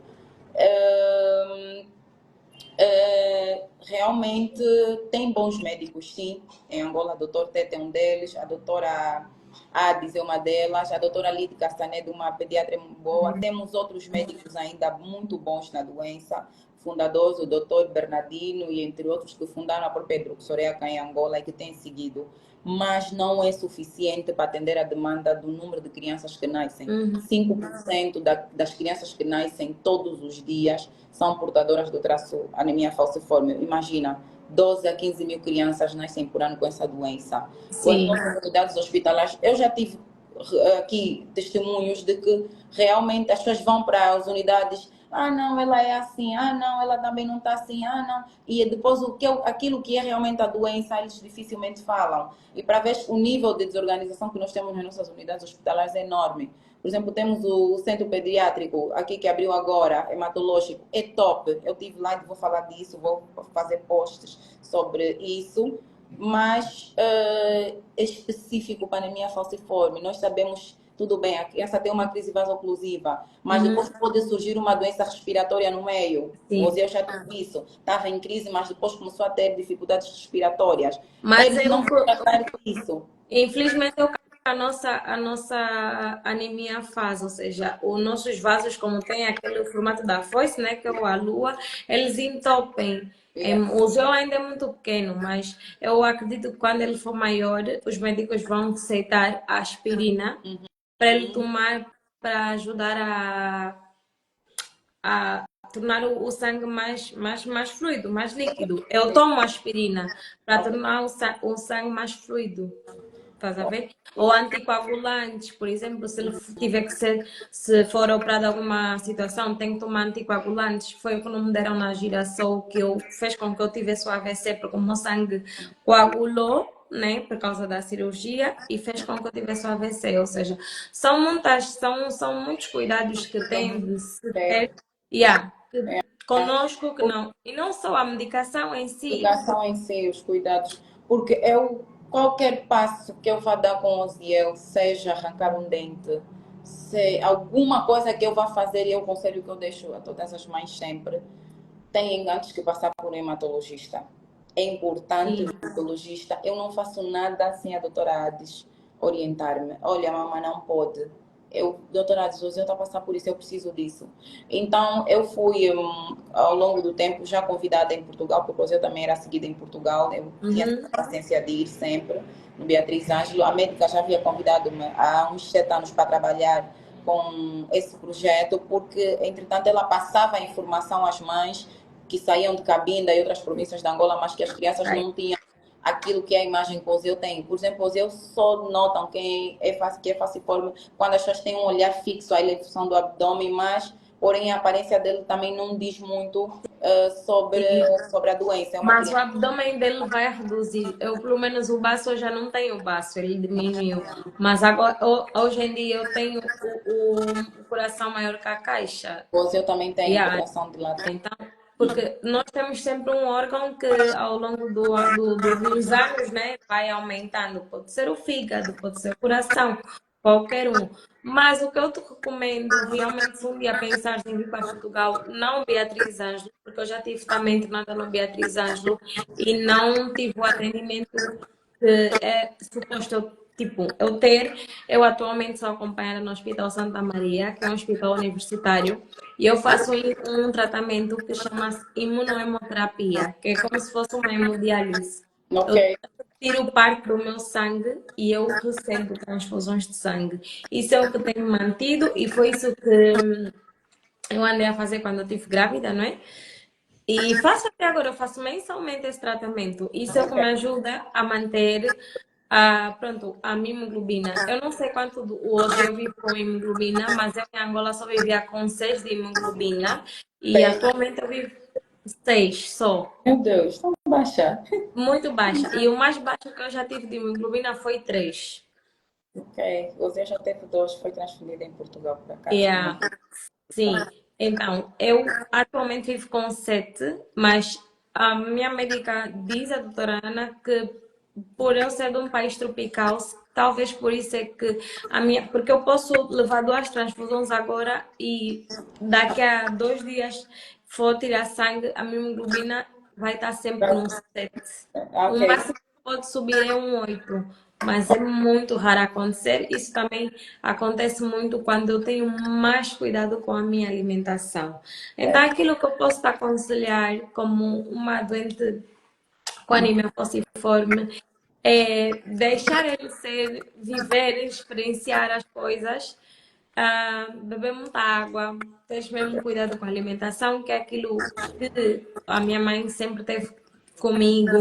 Realmente tem bons médicos, sim. Em Angola, a doutora Tete é um deles, a doutora Adis é uma delas, a doutora Lide Castaneda, uma pediatra boa. Temos outros médicos ainda muito bons na doença, fundadores, o doutor Bernardino e entre outros que fundaram a própria hidroxoreia cá em Angola e que têm seguido. Mas não é suficiente para atender a demanda do número de crianças que nascem. 5% das crianças que nascem todos os dias são portadoras do traço anemia falciforme. Imagina, 12 a 15 mil crianças nascem por ano com essa doença. Com as nossas unidades hospitalares, eu já tive aqui testemunhos de que realmente as pessoas vão para as unidades, não, ela é assim, não, ela também não está assim, não. E depois aquilo que é realmente a doença, eles dificilmente falam. E para ver o nível de desorganização que nós temos nas nossas unidades hospitalares é enorme. Por exemplo, temos o centro pediátrico aqui que abriu agora, hematológico, é top. Eu estive lá e vou falar disso, vou fazer posts sobre isso. Mas é específico para anemia falciforme. Nós sabemos, tudo bem, a criança tem uma crise vasoclusiva, mas depois pode surgir uma doença respiratória no meio. Você eu já tive isso. Estava em crise, mas depois começou a ter dificuldades respiratórias. Mas eles não vão tratar disso. Infelizmente é o que a nossa anemia faz, ou seja, os nossos vasos, como tem aquele formato da foice, né, que é a lua, eles entopem. O João ainda é muito pequeno, mas eu acredito que quando ele for maior, os médicos vão receitar a aspirina para ele tomar, para ajudar a tornar o sangue mais fluido, mais líquido. Eu tomo aspirina para tornar o sangue mais fluido. Estás a ver? Ou anticoagulantes, por exemplo, se ele tiver que ser, se for operado alguma situação, tem que tomar anticoagulantes. Foi o que não me deram na Girassol, que fez com que eu tivesse o AVC, porque o meu sangue coagulou, né, por causa da cirurgia, e fez com que eu tivesse o AVC. Ou seja, são muitos cuidados que tem de se ter, conosco que não. E não só a medicação em si. Educação em si, os cuidados, porque qualquer passo que eu vá dar com o Osiel, seja arrancar um dente, se alguma coisa que eu vá fazer, e é o conselho que eu deixo a todas as mães sempre, têm antes que passar por um hematologista. É importante o hematologista. Eu não faço nada sem a doutora Ades orientar-me. Olha, mamãe, não pode. Doutora Ades, eu estou a passar por isso, eu preciso disso. Então, eu fui, ao longo do tempo, já convidada em Portugal, porque eu também era seguida em Portugal. Eu tinha a paciência de ir sempre, no Beatriz Ângelo. A médica já havia convidado-me há uns 7 anos para trabalhar com esse projeto, porque, entretanto, ela passava a informação às mães que saíam de Cabinda e outras províncias de Angola, mas que as crianças não tinham aquilo que a imagem que o Zeu tem. Por exemplo, o Zeu só notam que é falciforme quando as pessoas têm um olhar fixo à elevação do abdômen, mas, porém, a aparência dele também não diz muito sobre a doença. Mas o abdômen dele vai reduzir. Eu, pelo menos, o baço eu já não tenho o baço, ele diminuiu. Mas agora, hoje em dia, eu tenho o coração maior que a caixa. O Zeu também tem coração dilatado. Então, porque nós temos sempre um órgão que ao longo dos anos, né, vai aumentando. Pode ser o fígado, pode ser o coração, qualquer um. Mas o que eu te recomendo, realmente, se um dia pensares em vir para Portugal, não Beatriz Ângelo, porque eu já tive também internada no Beatriz Ângelo e não tive o atendimento que é suposto eu ter. Eu atualmente sou acompanhada no Hospital Santa Maria, que é um hospital universitário, e eu faço um tratamento que chama-se imunohemoterapia, que é como se fosse uma hemodiálise. Okay. Eu tiro parte do meu sangue e eu recebo transfusões de sangue. Isso é o que tenho mantido e foi isso que eu andei a fazer quando eu estive grávida, não é? E faço até agora, eu faço mensalmente esse tratamento. Isso é o que me ajuda a manter a minha hemoglobina. Eu não sei quanto hoje eu vivo com hemoglobina, mas eu em Angola só vivia com 6 de hemoglobina e atualmente eu vivo 6 só. Meu Deus, tão baixa. Muito baixa. E o mais baixo que eu já tive de hemoglobina foi 3. Ok, você já teve 2, foi transferida em Portugal para cá. Sim. Então, eu atualmente vivo com 7, mas a minha médica diz, a doutora Ana, que por eu ser de um país tropical, talvez por isso é que porque eu posso levar 2 transfusões agora e daqui a 2 dias for tirar sangue, a minha hemoglobina vai estar sempre num 7. O máximo que pode subir é um 8, mas é muito raro acontecer. Isso também acontece muito quando eu tenho mais cuidado com a minha alimentação. Então, aquilo que eu posso te aconselhar como uma doente com anemia falciforme é deixar ele ser, viver, experienciar as coisas, beber muita água, ter mesmo cuidado com a alimentação, que é aquilo que a minha mãe sempre teve comigo.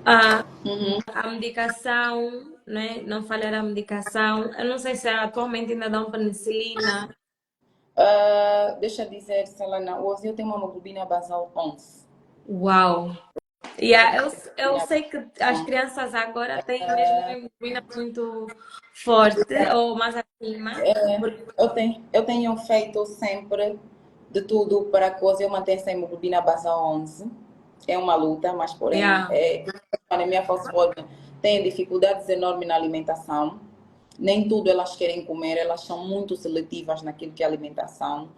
A medicação, né? Não falhar a medicação. Eu não sei se atualmente ainda dão penicilina. Deixa eu dizer, Selena, o Ozil tem uma hemoglobina basal 11. Uau! Eu sei que as crianças agora têm mesmo uma hemoglobina muito forte ou mais acima. Eu tenho feito sempre de tudo para que o Ozil mantenha essa hemoglobina basal 11. É uma luta, mas porém, a anemia falciforme tem dificuldades enormes na alimentação. Nem tudo elas querem comer, elas são muito seletivas naquilo que é alimentação.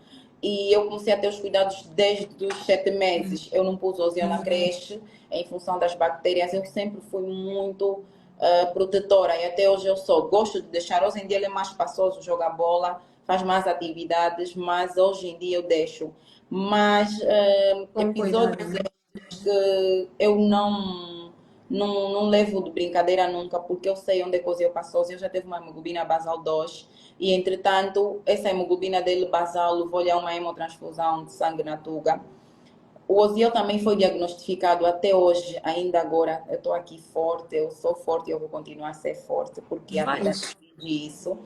E eu comecei a ter os cuidados desde os 7 meses. Eu não pus Ozil na creche em função das bactérias. Eu sempre fui muito protetora e até hoje eu sou. Gosto de deixar. Hoje em dia ele é mais espaçoso, joga bola, faz mais atividades, mas hoje em dia eu deixo. Mas episódios que eu não levo de brincadeira nunca, porque eu sei onde é que o Ozil passou. O Ozil já teve uma hemoglobina basal 2 e, entretanto, essa hemoglobina dele basal levou-lhe a uma hemotransfusão de sangue na tuga. O Ozil também foi diagnosticado até hoje, ainda agora. Eu estou aqui forte, eu sou forte e eu vou continuar a ser forte, porque a vida Vais. exige isso.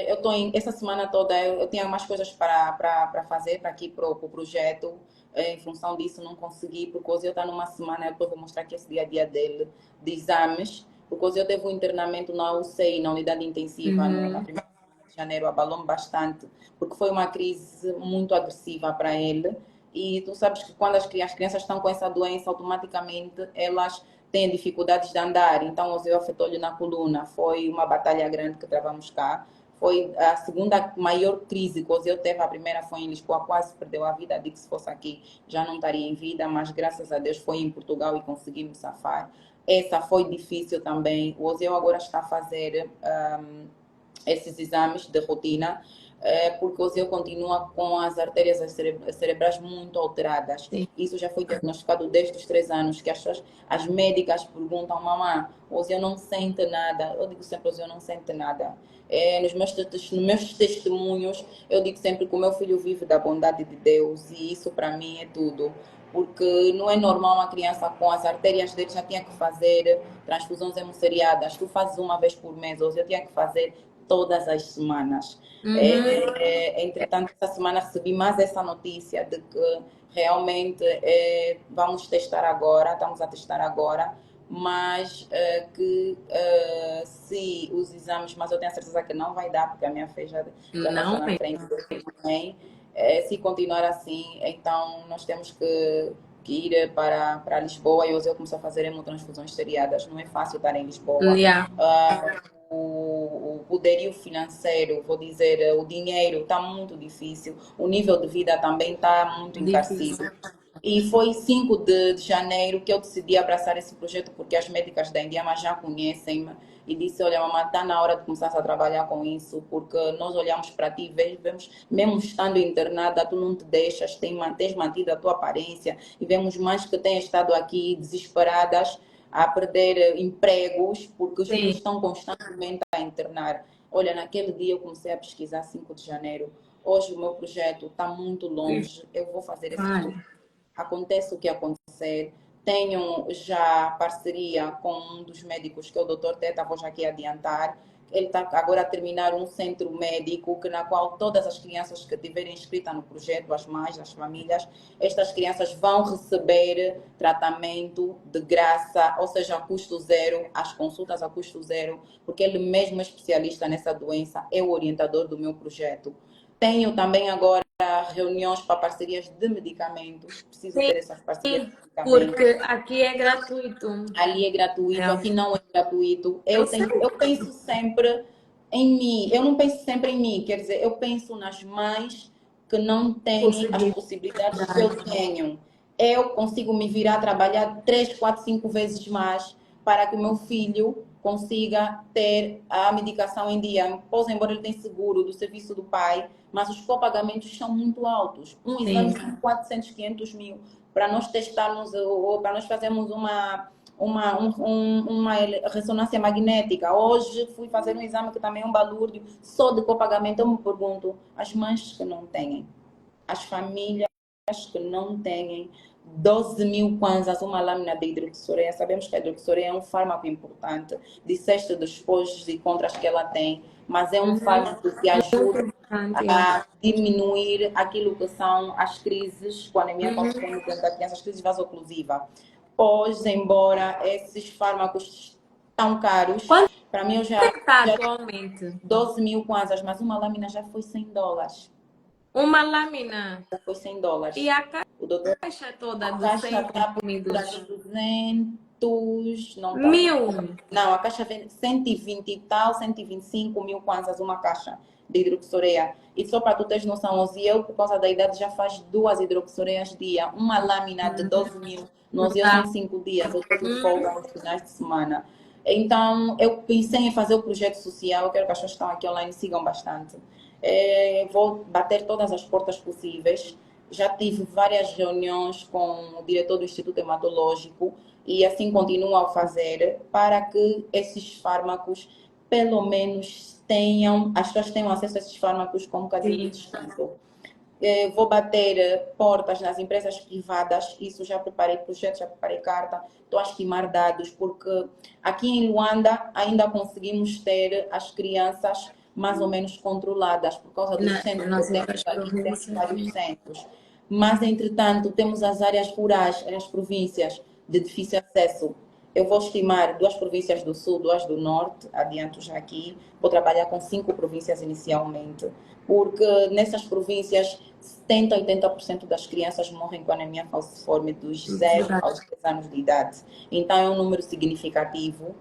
Eu estou essa semana toda, eu tinha umas coisas para fazer para aqui para o projeto. Em função disso, não consegui, porque o Ozil está numa semana, depois vou mostrar aqui esse dia a dia dele, de exames, porque o Ozil teve um internamento na UCI, na unidade intensiva, na Uhum. primeira semana de janeiro, abalou-me bastante, porque foi uma crise muito agressiva para ele. E tu sabes que quando as crianças estão com essa doença, automaticamente elas têm dificuldades de andar. Então, o Ozil afetou-lhe na coluna. Foi uma batalha grande que travamos cá. Foi a segunda maior crise que o Ozil teve. A primeira foi em Lisboa, quase perdeu a vida. Digo que se fosse aqui já não estaria em vida, mas graças a Deus foi em Portugal e conseguimos safar. Essa foi difícil também. O Ozil agora está a fazer esses exames de rotina, porque o Zeu continua com as artérias cerebrais muito alteradas. Sim. Isso já foi diagnosticado desde os 3 anos, que as médicas perguntam, mamãe, o Zeu não sente nada. Eu digo sempre, o Zeu não sente nada. Nos meus testemunhos, eu digo sempre que o meu filho vive da bondade de Deus e isso para mim é tudo. Porque não é normal uma criança com as artérias dele já tinha que fazer transfusões hemoceriadas. Tu fazes uma vez por mês, ou eu tinha que fazer todas as semanas. Uhum. Entretanto, essa semana recebi mais essa notícia de que realmente vamos testar agora, estamos a testar agora, mas que se os exames, mas eu tenho a certeza que não vai dar, porque a minha fé já passou Não na frente mesmo. do que tem. Se continuar assim, então nós temos que ir para Lisboa e hoje eu comecei a fazer hemotransfusões seriadas. Não é fácil estar em Lisboa. Yeah. O poderio financeiro, vou dizer, o dinheiro está muito difícil, o nível de vida também está muito Difícil. encarecido. E foi 5 de janeiro que eu decidi abraçar esse projeto, porque as médicas da Indiama já conhecem-me e disse, olha, mamãe, está na hora de começar a trabalhar com isso, porque nós olhamos para ti, vemos, mesmo estando internada, tu não te deixas, tens mantido a tua aparência, e vemos mães que têm estado aqui desesperadas, a perder empregos, porque os filhos Sim. estão constantemente a internar. Olha, naquele dia eu comecei a pesquisar 5 de janeiro. Hoje o meu projeto está muito longe. Eu vou fazer esse projeto. Vale. Aconteça o que acontecer. Tenho já parceria com um dos médicos, que é o Dr. Teta, vou já aqui adiantar. Ele está agora a terminar um centro médico na qual todas as crianças que estiverem inscritas no projeto, as mães, as famílias, estas crianças vão receber tratamento de graça, ou seja, a custo zero, as consultas a custo zero, porque ele mesmo é especialista nessa doença, é o orientador do meu projeto. Tenho também agora reuniões para parcerias de medicamentos, preciso ter essas parcerias de Sim, medicamentos. porque aqui é gratuito. Ali é gratuito, É. aqui não é gratuito. Eu sei. Eu penso sempre em mim, eu não penso sempre em mim, quer dizer, eu penso nas mães que não têm as Possibilidade. possibilidades que eu tenho. Eu consigo me virar a trabalhar 3, 4, 5 vezes mais para que o meu filho consiga ter a medicação em dia. Pois, embora ele tenha seguro do serviço do pai, mas os copagamentos são muito altos. Um exame Sim. são 400, 500 mil. Para nós testarmos ou para nós fazermos uma ressonância magnética. Hoje fui fazer um exame que também é um balúrdio, só de copagamento. Eu me pergunto, as mães que não têm, as famílias que não têm 12 mil kwanzas, uma lâmina de hidroxureia. Sabemos que a hidroxureia é um fármaco importante, disseste dos pós e contras que ela tem, mas é um Uhum. fármaco que ajuda Importante. a diminuir aquilo que são as crises, com anemia Uhum. falciforme da criança, as crises vasoclusivas. Pois, embora esses fármacos tão caros, Quanto para mim eu é que está já atualmente? 12 mil kwanzas, mas uma lâmina já foi US$ 100. Uma lâmina. Já foi E US$ 100. a O doutor, caixa toda a de caixa 100 está por comprimidos? de 200, não está. 1000. Não, a caixa vem 120 e tal, 125 mil kwanzas, uma caixa de hidroxureia. E só para tu teres noção, Osiel, por causa da idade, já faz 2 hidroxureias dia. Uma lâmina de 12 mil. No Osiel são Tá. 5 dias. Eu estou de folga aos finais de semana. Então, eu pensei em fazer o projeto social. Eu quero que as pessoas que estão aqui online sigam bastante. Vou bater todas as portas possíveis já tive várias reuniões com o diretor do Instituto Hematológico e assim continuo a fazer para que esses fármacos, pelo menos, as pessoas tenham acesso a esses fármacos com um bocadinho de Sim. desconto. Vou bater portas nas empresas privadas, isso já preparei projetos, já preparei carta, estou a estimar dados, porque aqui em Luanda ainda conseguimos ter as crianças mais ou menos controladas, por causa dos centros Nas que temos outras aqui, temos províncias. vários centros. Mas, entretanto, temos as áreas rurais, as províncias de difícil acesso. Eu vou estimar 2 províncias do sul, 2 do norte, adianto já aqui. Vou trabalhar com 5 províncias inicialmente, porque nessas províncias 70 a 80% das crianças morrem com anemia falciforme dos 0 aos 3 anos de idade. Então é um número significativo.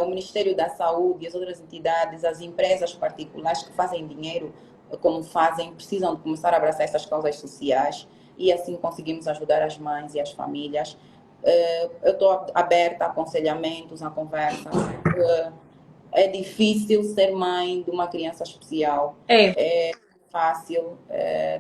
O Ministério da Saúde, as outras entidades, as empresas particulares que fazem dinheiro, como fazem, precisam de começar a abraçar essas causas sociais e assim conseguimos ajudar as mães e as famílias. Eu estou aberta a aconselhamentos, a conversas. É difícil ser mãe de uma criança especial. É, É fácil.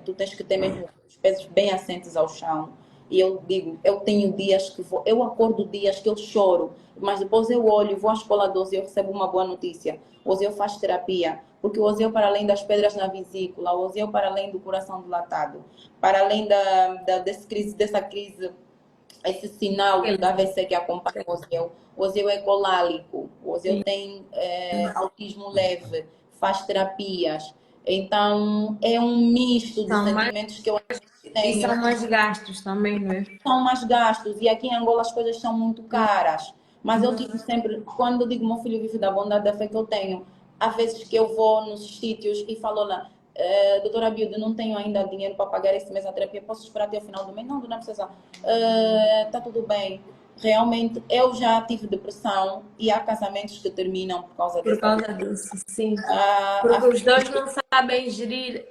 Tu tens que ter mesmo os pés bem assentes ao chão. E eu digo, eu tenho dias que eu acordo dias que eu choro, mas depois eu olho, vou à escola 12 e eu recebo uma boa notícia. O Oseu faz terapia, porque o Oseu, para além das pedras na vesícula, o Oseu, para além do coração dilatado, para além dessa crise, esse sinal da AVC que acompanha o Oseu é colálico, o Oseu sim. tem autismo leve, faz terapias. Então, é um misto de São mais, sentimentos que eu e tenho. são mais gastos também, não é? São mais gastos e aqui em Angola as coisas são muito caras. Mas eu digo sempre, quando eu digo meu filho vive da bondade da fé que eu tenho, há vezes que eu vou nos sítios e falo lá, doutora Bilde, não tenho ainda dinheiro para pagar esse mês a terapia, posso esperar até o final do mês? Não, não precisa. Está tudo bem. Realmente, eu já tive depressão e há casamentos que terminam por causa Por dessa causa depressão. disso, sim. A Porque os dois não sabem gerir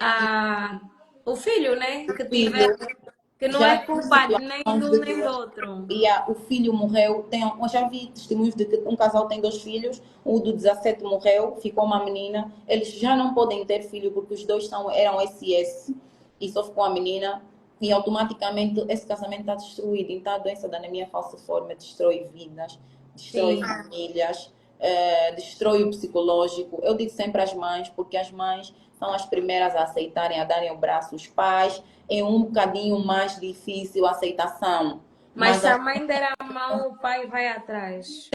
o filho, né? Que tiver, filho que não é já tive culpa nem situações do de nem do que outro. o filho morreu. Eu já vi testemunhos de que um casal tem 2 filhos, o do 17 morreu, ficou uma menina. Eles já não podem ter filho porque os dois eram SS e só ficou a menina. E automaticamente esse casamento está destruído. Então a doença da anemia falciforme destrói vidas, destrói Sim. famílias, destrói o psicológico. Eu digo sempre às mães, porque as mães são as primeiras a aceitarem, a darem o braço. Os pais é um bocadinho mais difícil a aceitação. Mas Mas se a mãe der a mão, o pai vai atrás.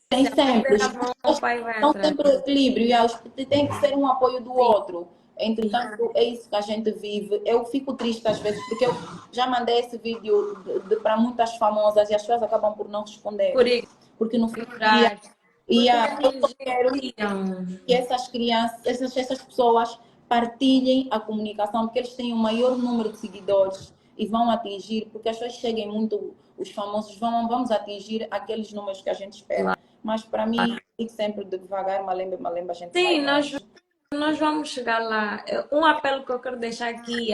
tem Se a mãe sempre, der a mão, o pai vai são atrás. sempre o equilíbrio e tem que ser um apoio do Sim, outro. Entretanto, é isso que a gente vive. Eu fico triste às vezes, porque eu já mandei esse vídeo para muitas famosas e as pessoas acabam por não responder. por Porque no fim do dia, ignorar. Porque eu só quero negligenciam. que essas crianças, essas pessoas partilhem a comunicação, porque eles têm o maior número de seguidores e vão atingir, porque as pessoas cheguem muito, os famosos vamos atingir aqueles números que a gente espera. Mas para mim, digo sempre devagar, malemba, malemba, a gente vai Sim, nós longe. Nós vamos chegar lá. Um apelo que eu quero deixar aqui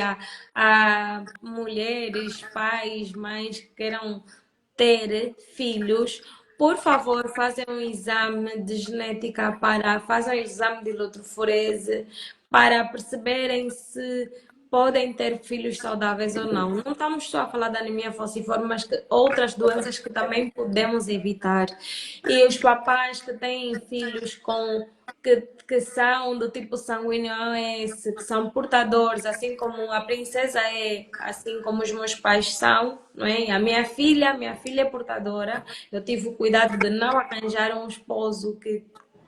a mulheres, pais, mães que queiram ter filhos, por favor, façam um exame de genética façam um exame de eletroforese para perceberem se podem ter filhos saudáveis ou não. Não estamos só a falar da anemia falciforme, mas que outras doenças que também podemos evitar. E os papais que têm filhos que são do tipo sanguíneo AS, que são portadores, assim como a princesa é, assim como os meus pais são, não é? Minha filha é portadora. Eu tive o cuidado de não arranjar um esposo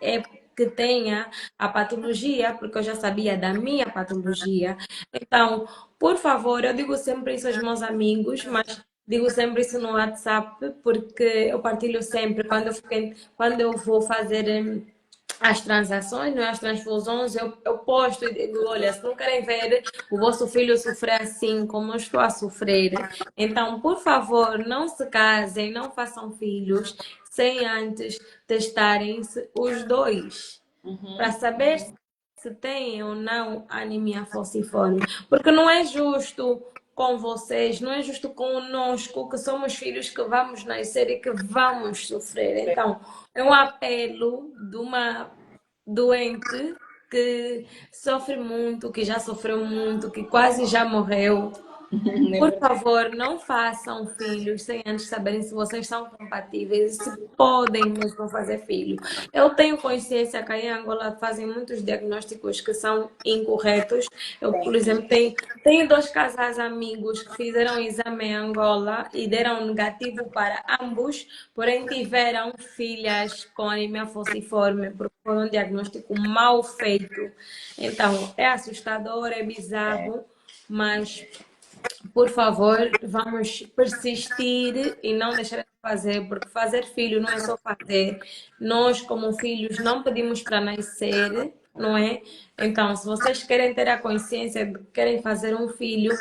é que tenha a patologia, porque eu já sabia da minha patologia. Então, por favor, eu digo sempre isso aos meus amigos, mas digo sempre isso no WhatsApp, porque eu partilho sempre quando eu vou fazer as transações, não é? As transfusões, eu posto e digo, olha, se não querem ver o vosso filho sofrer assim como eu estou a sofrer, então, por favor, não se casem, não façam filhos sem antes testarem-se os dois, para saber se têm ou não anemia falciforme. Porque não é justo com vocês, não é justo conosco, que somos filhos que vamos nascer e que vamos sofrer. Então, é um apelo de uma doente que sofre muito, que já sofreu muito, que quase já morreu. É Por verdade. favor, não façam filhos sem antes saberem se vocês são compatíveis e se podem mesmo fazer filho. Eu tenho consciência que aí em Angola fazem muitos diagnósticos que são incorretos. Eu, por Sim. exemplo, tenho dois casais amigos que fizeram exame em Angola e deram negativo para ambos, porém tiveram filhas com anemia falciforme, porque foi um diagnóstico mal feito. Então, é assustador, é É. bizarro, mas por favor, vamos persistir e não deixar de fazer, porque fazer filho não é só fazer. Nós, como filhos, não pedimos para nascer, não é? Então, se vocês querem ter a consciência de que querem fazer um filho,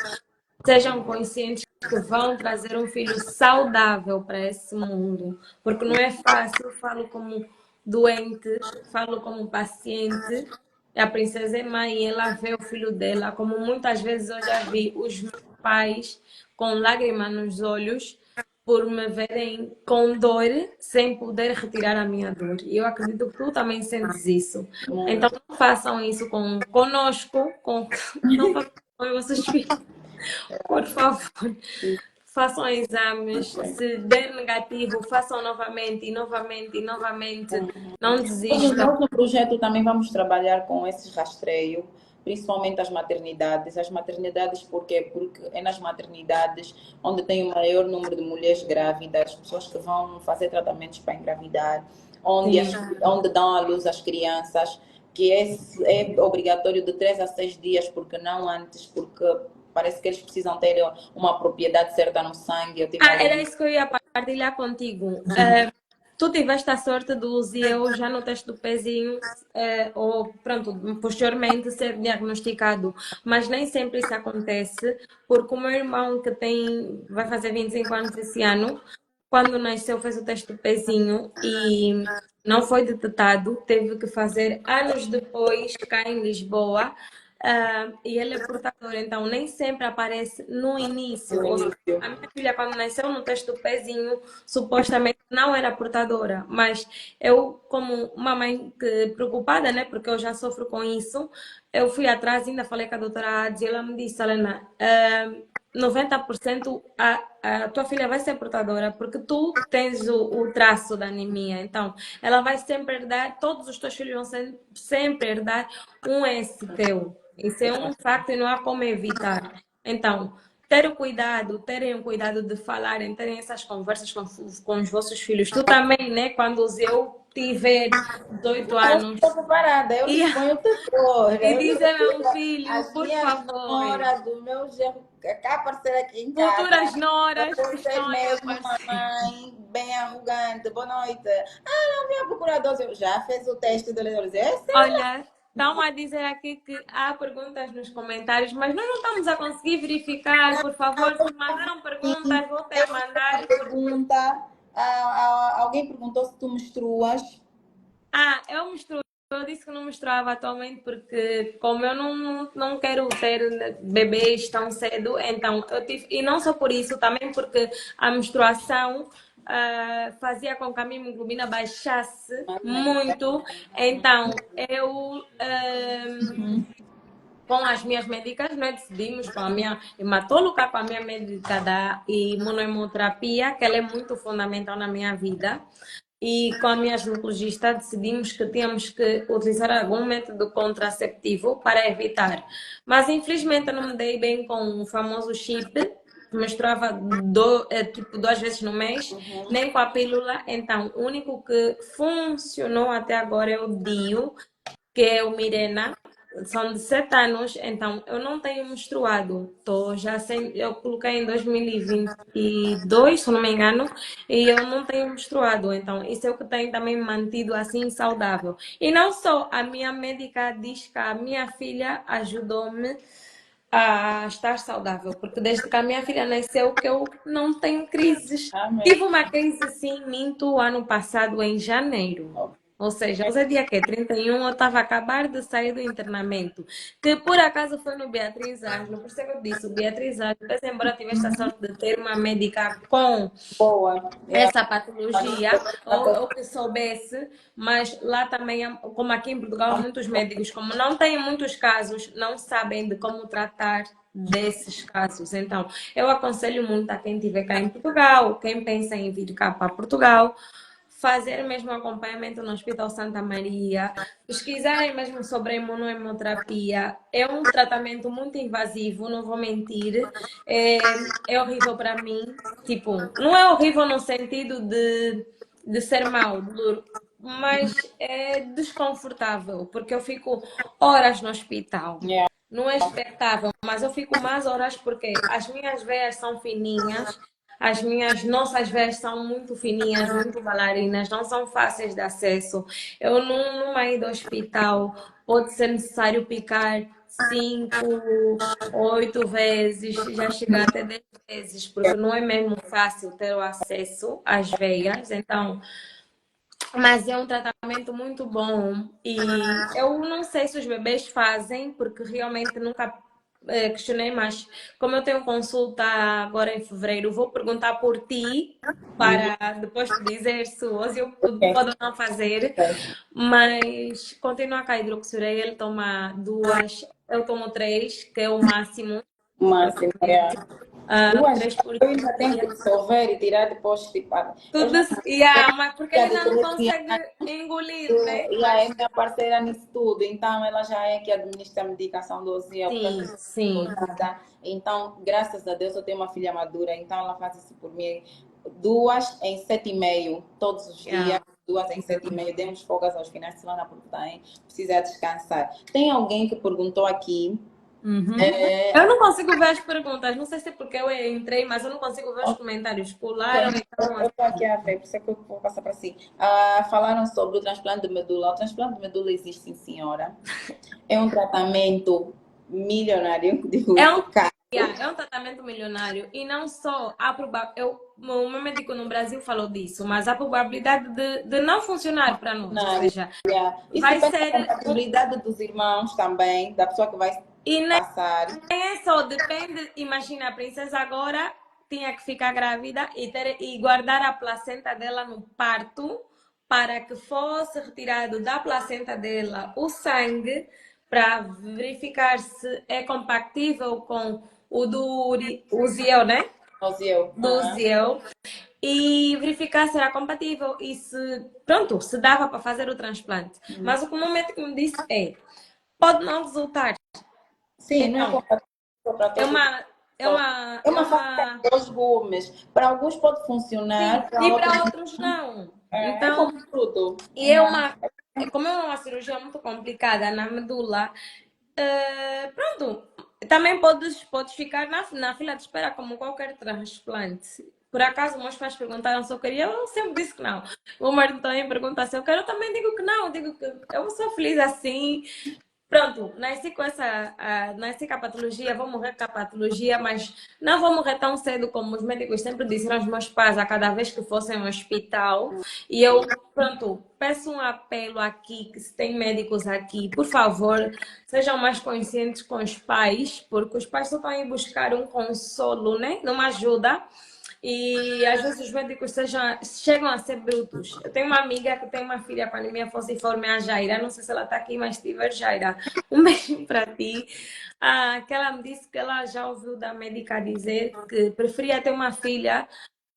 sejam conscientes que vão trazer um filho saudável para esse mundo, porque não é fácil. Falo como doente, falo como paciente. A princesa é mãe, ela vê o filho dela, como muitas vezes eu já vi os meus pais com lágrimas nos olhos por me verem com dor sem poder retirar a minha dor. E eu acredito que tu também sentes isso. Então Muito. não façam isso conosco, não façam com os vossos filhos. Por favor, façam exames. Se der negativo, façam novamente, e novamente, e novamente. Não desistam. Nós no projeto também vamos trabalhar com esse rastreio, principalmente as maternidades, por quê? Porque é nas maternidades onde tem o maior número de mulheres grávidas, pessoas que vão fazer tratamentos para engravidar, onde, Sim. onde dão à luz as crianças, que é obrigatório de 3 a 6 dias, porque não antes, porque parece que eles precisam ter uma propriedade certa no sangue. Eu tive Era algum. isso que eu ia partilhar contigo. Tu tiveste a sorte do eu já no teste do pezinho, ou pronto, posteriormente ser diagnosticado, mas nem sempre isso acontece, porque o meu irmão que vai fazer 25 anos esse ano, quando nasceu fez o teste do pezinho e não foi detectado, teve que fazer anos depois, cá em Lisboa, e ele é portador, então nem sempre aparece no início. No Ou seja, início. a minha filha, quando nasceu no teste do pezinho, supostamente não era portadora, mas eu, como uma mãe preocupada, né, porque eu já sofro com isso, eu fui atrás, ainda falei com a doutora Adi, ela me disse, Helena, 90% a tua filha vai ser portadora, porque tu tens o traço da anemia, então ela vai sempre herdar, todos os teus filhos vão sempre herdar um S teu. Isso é um facto e não há como evitar. Então, terem o cuidado de falarem, terem essas conversas com os vossos filhos. Tu também, né? Quando eu tiver 18 Eu anos estou preparada, eu e, lhes ponho terror. e Eu lhes dizer a um digo, filho, as por minhas favor, noras, do meu genro, cá aparecer aqui em casa. futuras noras Vocês estão aí a mesmo, aparecer. mamãe, bem arrogante, boa noite. Ah, não, minha procuradora, eu já fez o teste do leite. Olha, estão a dizer aqui que há perguntas nos comentários, mas nós não estamos a conseguir verificar. Por favor, se mandaram perguntas, voltem a mandar. Pergunta, alguém perguntou se tu menstruas. Eu misturo. Eu disse que não misturava atualmente porque, como eu não quero ter bebês tão cedo, então eu tive. E não só por isso, também porque a menstruação fazia com que a minha hemoglobina baixasse muito. Então eu. Com as minhas médicas, nós decidimos, com a minha hematóloga, com a minha médica da imunohemoterapia, que ela é muito fundamental na minha vida, e com a minha ginecologista decidimos que tínhamos que utilizar algum método contraceptivo para evitar. Mas infelizmente eu não me dei bem com o famoso chip, que menstruava tipo 2 vezes no mês, nem com a pílula. Então, o único que funcionou até agora é o DIU, que é o Mirena. São de 7 anos, então eu não tenho menstruado. Tô já sem, eu coloquei em 2022, se não me engano, e eu não tenho menstruado. Então, isso é o que tem também me mantido assim saudável. E não só, a minha médica diz que a minha filha ajudou-me a estar saudável, porque desde que a minha filha nasceu que eu não tenho crises. Amém. Tive uma crise, sim, minto, ano passado, em janeiro. Ou seja, hoje é dia que 31, eu estava a acabar de sair do internamento, que por acaso foi no Beatriz Ângelo, por isso é que eu disse, o Beatriz Ângelo, embora tivesse a sorte de ter uma médica com Boa. Yeah. essa patologia, ou que soubesse, mas lá também, como aqui em Portugal, muitos médicos, como não têm muitos casos, não sabem de como tratar desses casos. Então, eu aconselho muito a quem estiver cá em Portugal, quem pensa em vir cá para Portugal, fazer mesmo acompanhamento no Hospital Santa Maria, pesquisarem mesmo sobre a imunohemoterapia. É um tratamento muito invasivo, não vou mentir. É horrível para mim. Tipo, não é horrível no sentido de ser mau, mas é desconfortável, porque eu fico horas no hospital. Yeah. Não é expectável, mas eu fico mais horas porque as minhas veias são fininhas, nossas veias são muito fininhas, muito bailarinas, não são fáceis de acesso. Eu, numa ida ao hospital, pode ser necessário picar 5, 8 vezes, já chegar até 10 vezes, porque não é mesmo fácil ter o acesso às veias. Então, mas é um tratamento muito bom e eu não sei se os bebês fazem, porque realmente nunca questionei, mas como eu tenho consulta agora em fevereiro, vou perguntar por ti para depois te dizer se hoje eu Ok. pode ou não fazer, mas continua com a hidroxureia, ele toma 2, eu tomo 3, que é o máximo, Máximo, yeah. Duas, 3 por eu ainda tenho que dia. dissolver e tirar depois, tipo, eu Tudo, já mas porque já ele de ainda não 13 consegue engolir, né? e a minha parceira nisso tudo, então ela já é que administra a medicação do Oziel, porque eu Sim, sim. sou casada. Então, graças a Deus, eu tenho uma filha madura, então ela faz isso por mim. 2 em 7,5, todos os dias, Yeah. 2 em 7,5. Demos folgas aos finais de semana porque tem, precisa descansar. Tem alguém que perguntou aqui. Uhum. Eu não consigo ver as perguntas, não sei se é porque eu entrei, mas eu não consigo ver os comentários. Pularam, então. Eu estou aqui a ver, por isso é que eu vou passar para si. Falaram sobre o transplante de medula. O transplante de medula existe, sim, senhora. É um tratamento milionário, digo É isso, um, caro. yeah, é um tratamento milionário e não só a o meu médico no Brasil falou disso, mas a probabilidade de não funcionar para nós, ou seja, Isso vai depende da ser. compatibilidade dos irmãos também, da pessoa que vai E nem passar. é só, depende. Imagina, a princesa agora tinha que ficar grávida e guardar a placenta dela no parto para que fosse retirado da placenta dela o sangue para verificar se é compatível com o do Uziel, né? Osiel. Do Uziel. E verificar se era compatível e se, pronto, se dava para fazer o transplante. Mas o que o meu médico me disse pode não resultar. Sim, não é Então, compatível para é todos. uma, é uma, É é uma faca uma, de dois gumes. Para alguns pode sim, funcionar, para e outros para outros não. é Então, como tudo. e é uma, como é uma cirurgia muito complicada na medula, pronto, também podes ficar na fila de espera como qualquer transplante. Por acaso, meus pais perguntaram se eu queria, eu sempre disse que não. O marido também pergunta se eu quero, eu também digo que não. Eu digo que eu sou feliz assim. Pronto, nasci com a patologia, vou morrer com a patologia, mas não vou morrer tão cedo como os médicos sempre disseram aos meus pais a cada vez que fossem ao hospital. E eu, pronto, peço um apelo aqui, que se tem médicos aqui, por favor, sejam mais conscientes com os pais, porque os pais só estão aí buscar um consolo, né? Não ajuda. E às vezes os médicos chegam a ser brutos. Eu tenho uma amiga que tem uma filha com anemia falciforme, a Jaira. Não sei se ela está aqui, mas se tiver, Jaira, um beijo para ti. Que ela me disse que ela já ouviu da médica dizer que preferia ter uma filha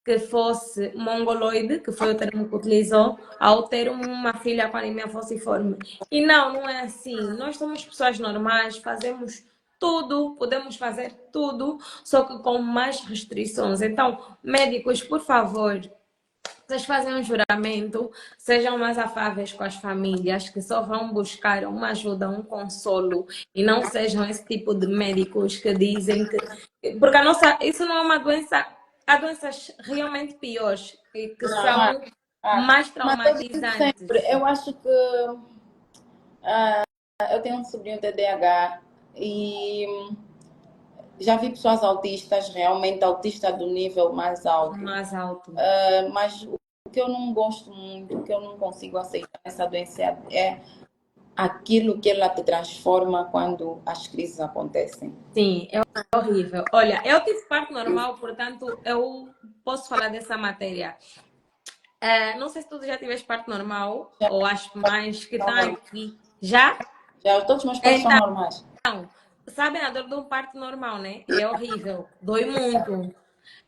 que fosse mongoloide, que foi o termo que utilizou, ao ter uma filha com anemia falciforme. E não é assim. Nós somos pessoas normais, fazemos tudo, podemos fazer tudo, só que com mais restrições. Então, médicos, por favor, vocês fazem um juramento, sejam mais afáveis com as famílias, que só vão buscar uma ajuda, um consolo, e não sejam esse tipo de médicos que dizem que. Porque isso não é uma doença, há doenças realmente piores, que Não, são mais mas eu digo sempre, traumatizantes. eu acho que eu tenho um sobrinho TDAH e já vi pessoas autistas, realmente autistas do nível mais alto. Mais alto. Mas o que eu não gosto muito, o que eu não consigo aceitar nessa doença é aquilo que ela te transforma quando as crises acontecem. Sim, é horrível. Olha, eu tive parto normal, portanto, eu posso falar dessa matéria. Não sei se tu já tiveste parto normal, Já, ou as mães que estão aqui. Já? já todos os meus partos são Então, normais. sabem a dor de um parto normal, né? É horrível, dói muito.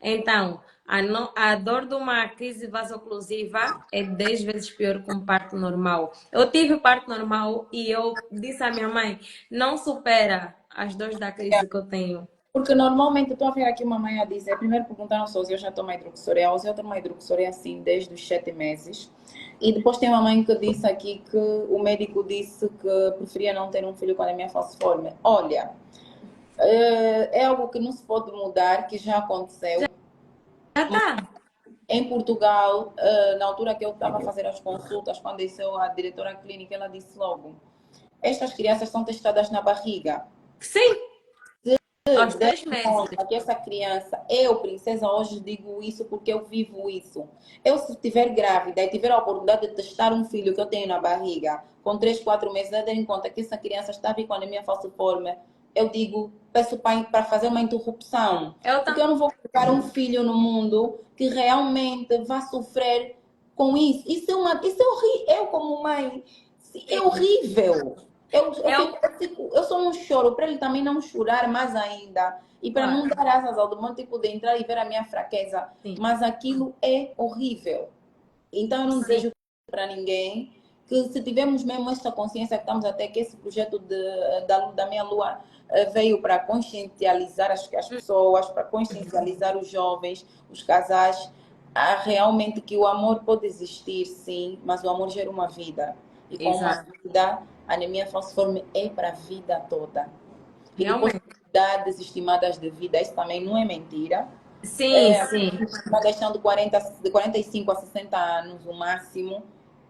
Então, a dor de uma crise vasoclusiva é 10 vezes pior que um parto normal. Eu tive parto normal e eu disse à minha mãe, não supera as dores da crise que eu tenho. Porque normalmente, estou a ver aqui uma mãe a dizer, primeiro perguntaram se eu já tomo hidroxoreal, se eu tomo hidroxoreal assim desde os 7 meses. E depois tem uma mãe que disse aqui que o médico disse que preferia não ter um filho com anemia falciforme. Olha, é algo que não se pode mudar, que já aconteceu. Já tá. Em Portugal, na altura que eu estava a fazer as consultas, quando desceu a diretora clínica, ela disse logo, estas crianças são testadas na barriga. Sim, aos Dez 3 meses. conta que essa criança, eu, princesa, hoje digo isso porque eu vivo isso. Eu, se estiver grávida e tiver a oportunidade de testar um filho que eu tenho na barriga, com 3, 4 meses, a ter em conta que essa criança está com anemia falciforme, eu digo, peço para fazer uma interrupção. Eu Porque eu não vou colocar um filho no mundo que realmente vá sofrer com isso. Isso é horrível. Eu, como mãe, é horrível. Eu só não choro para ele também não chorar mais ainda e para não Claro, dar asas ao demônio tipo de entrar e ver a minha fraqueza. sim, Mas aquilo é horrível. Então eu não sim, desejo para ninguém que se tivermos mesmo esta consciência que estamos até que esse projeto da minha lua veio para consciencializar as pessoas, para consciencializar os jovens, os casais, realmente que o amor pode existir, sim, mas o amor gera uma vida. E com uma exato. vida, a anemia falciforme é para a vida toda. E depois, Realmente. idades estimadas de vida, isso também não é mentira. Sim, sim, Uma questão de 45 a 60 anos, o máximo,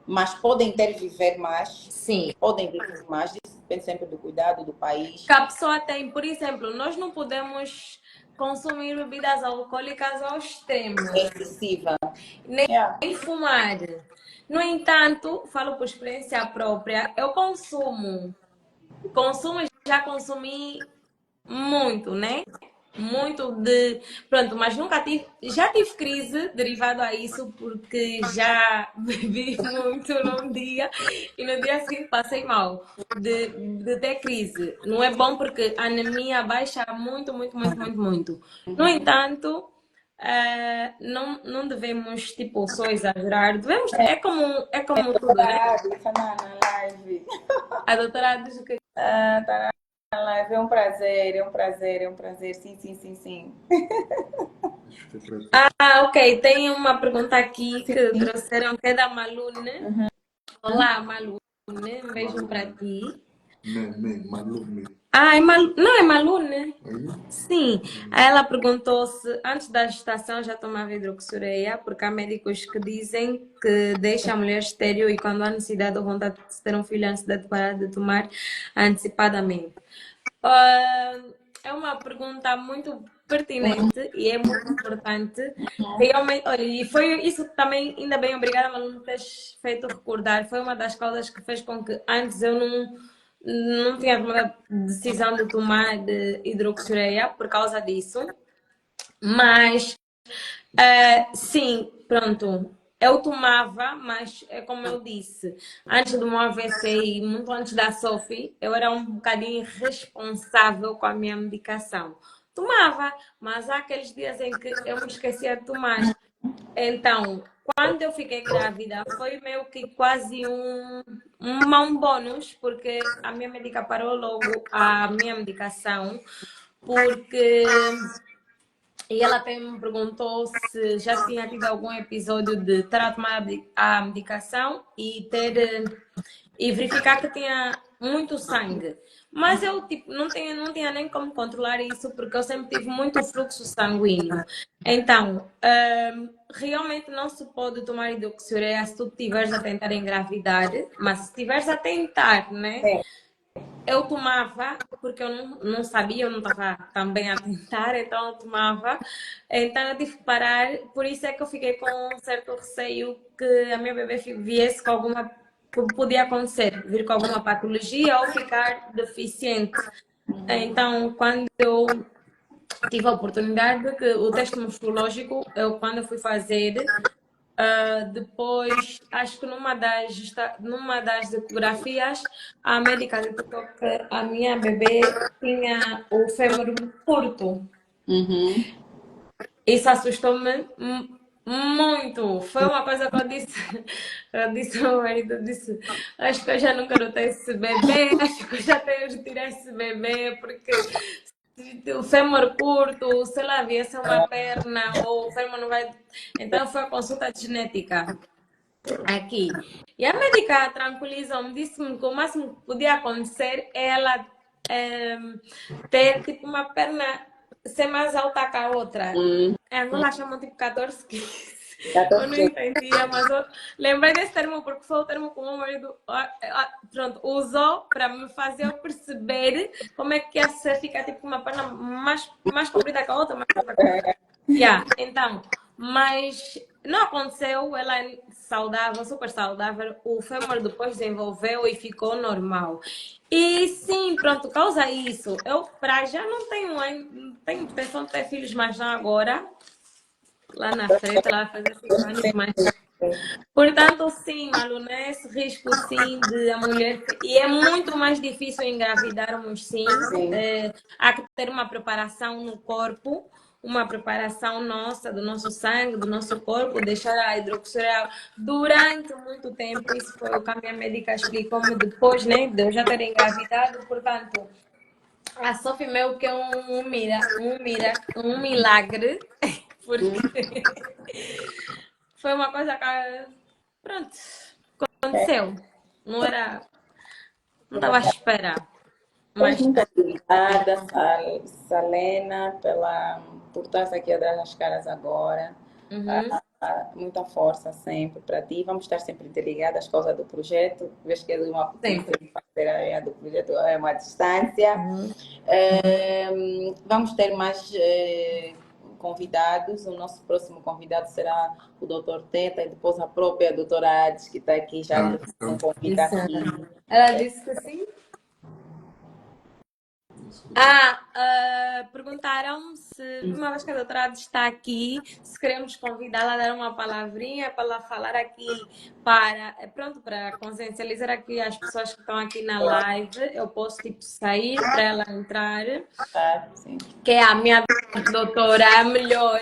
mas podem ter viver mais, sim. podem viver mais, isso depende sempre do cuidado do país. Que a pessoa tem, por exemplo, nós não podemos consumir bebidas alcoólicas ao É extremo, excessiva. nem Yeah. fumar. No entanto, falo por experiência própria, eu consumo, já consumi muito, né? Muito de. Pronto, mas nunca tive. Já tive crise derivado a isso, porque já bebi muito num dia e no dia seguinte passei mal de ter crise. Não é bom porque a anemia baixa muito, muito, muito, muito, muito. No entanto, não devemos, tipo, só exagerar. Devemos. É como tudo, né? Isso na live. A doutora diz que Tá na live. É um prazer, é um prazer, é um prazer. Sim, sim, sim, sim. ok. Tem uma pergunta aqui que trouxeram que é da Malune. Olá, Malune. Um beijo para ti. Ah, não é Malune? Sim. Aí ela perguntou se antes da gestação já tomava hidroxureia, porque há médicos que dizem que deixa a mulher estéril e quando há necessidade ou vontade de ter um filho, antes de parar de tomar antecipadamente. Ah, é uma pergunta muito pertinente e é muito importante. Realmente, olha, e foi isso que também, ainda bem, obrigada, Malu, por teres feito recordar. Foi uma das causas que fez com que antes eu não tinha tomado a decisão de tomar de hidroxureia por causa disso. Mas sim, pronto. Eu tomava, mas é como eu disse, antes do meu AVC e muito antes da Sophie, eu era um bocadinho irresponsável com a minha medicação. Tomava, mas há aqueles dias em que eu me esquecia de tomar. Então, quando eu fiquei grávida, foi meio que quase um bônus, porque a minha médica parou logo a minha medicação, porque e ela até me perguntou se já tinha tido algum episódio de ter a tomar a medicação e verificar que tinha muito sangue. Mas eu tipo, não tinha nem como controlar isso porque eu sempre tive muito fluxo sanguíneo. Então, realmente não se pode tomar hidroxureia se tu estiveres a tentar engravidar, mas se estiveres a tentar, né? É. Eu tomava, porque eu não sabia, eu não estava também a tentar, então eu tomava. Então eu tive que parar, por isso é que eu fiquei com um certo receio que a minha bebê viesse com alguma. Que podia acontecer, vir com alguma patologia ou ficar deficiente. Então, quando eu tive a oportunidade, que o teste morfológico, quando eu fui fazer, Depois, acho que numa das ecografias, a médica detectou que a minha bebê tinha o fêmur curto. Uhum. Isso assustou-me muito. Foi uma coisa que eu disse, eu disse ao meu marido, eu disse, acho que eu já não quero ter esse bebê, acho que eu já tenho de tirar esse bebê, porque o fêmur curto, se ela viesse uma perna, ou o fêmur não vai... Então foi a consulta de genética aqui. E a médica tranquilizou-me, disse-me que o máximo que podia acontecer é ela ter tipo uma perna ser mais alta que a outra. Em Angola chamam tipo 14 quilos. Eu não 14. entendia, mas eu lembrei desse termo porque foi o termo que o meu marido pronto, usou para me fazer eu perceber como é que ia ser ficar tipo uma perna mais comprida que a outra, mais curta que a outra. Yeah, então, mas não aconteceu, ela é saudável, super saudável, o fêmur depois desenvolveu e ficou normal. E sim, pronto, causa isso. Eu, para já, não tenho intenção de ter filhos, mas não agora. Lá na frente, ela vai fazer 5 anos, mas portanto, sim, Malu, né? Esse risco, sim, de a mulher... E é muito mais difícil engravidarmos, sim. Sim. Há que ter uma preparação no corpo, uma preparação nossa, do nosso sangue, do nosso corpo, deixar a hidroxureal durante muito tempo. Isso foi o que a minha médica explicou-me depois, né? De eu já ter engravidado. Portanto, a Sophie meio que é um milagre, porque foi uma coisa que, pronto, aconteceu. Não era, não estava à espera. Pois Mas, muito obrigada, Salena, por estar aqui a dar as caras agora. uhum, Muita força sempre para ti. Vamos estar sempre interligadas por causa do projeto. Vês que é de uma sempre. parceira do projeto, é uma distância. Uhum. Vamos ter mais convidados. O nosso próximo convidado será o Dr. Teta e depois a própria doutora Ades, que está aqui já um convite Isso. aqui. Ela disse que sim. Perguntaram se, uma vez que a doutora está aqui, se queremos convidá-la a dar uma palavrinha para ela falar aqui pronto, para consciencializar aqui as pessoas que estão aqui na live. Eu posso, tipo, sair para ela entrar, Sim. que é a minha doutora, a melhor,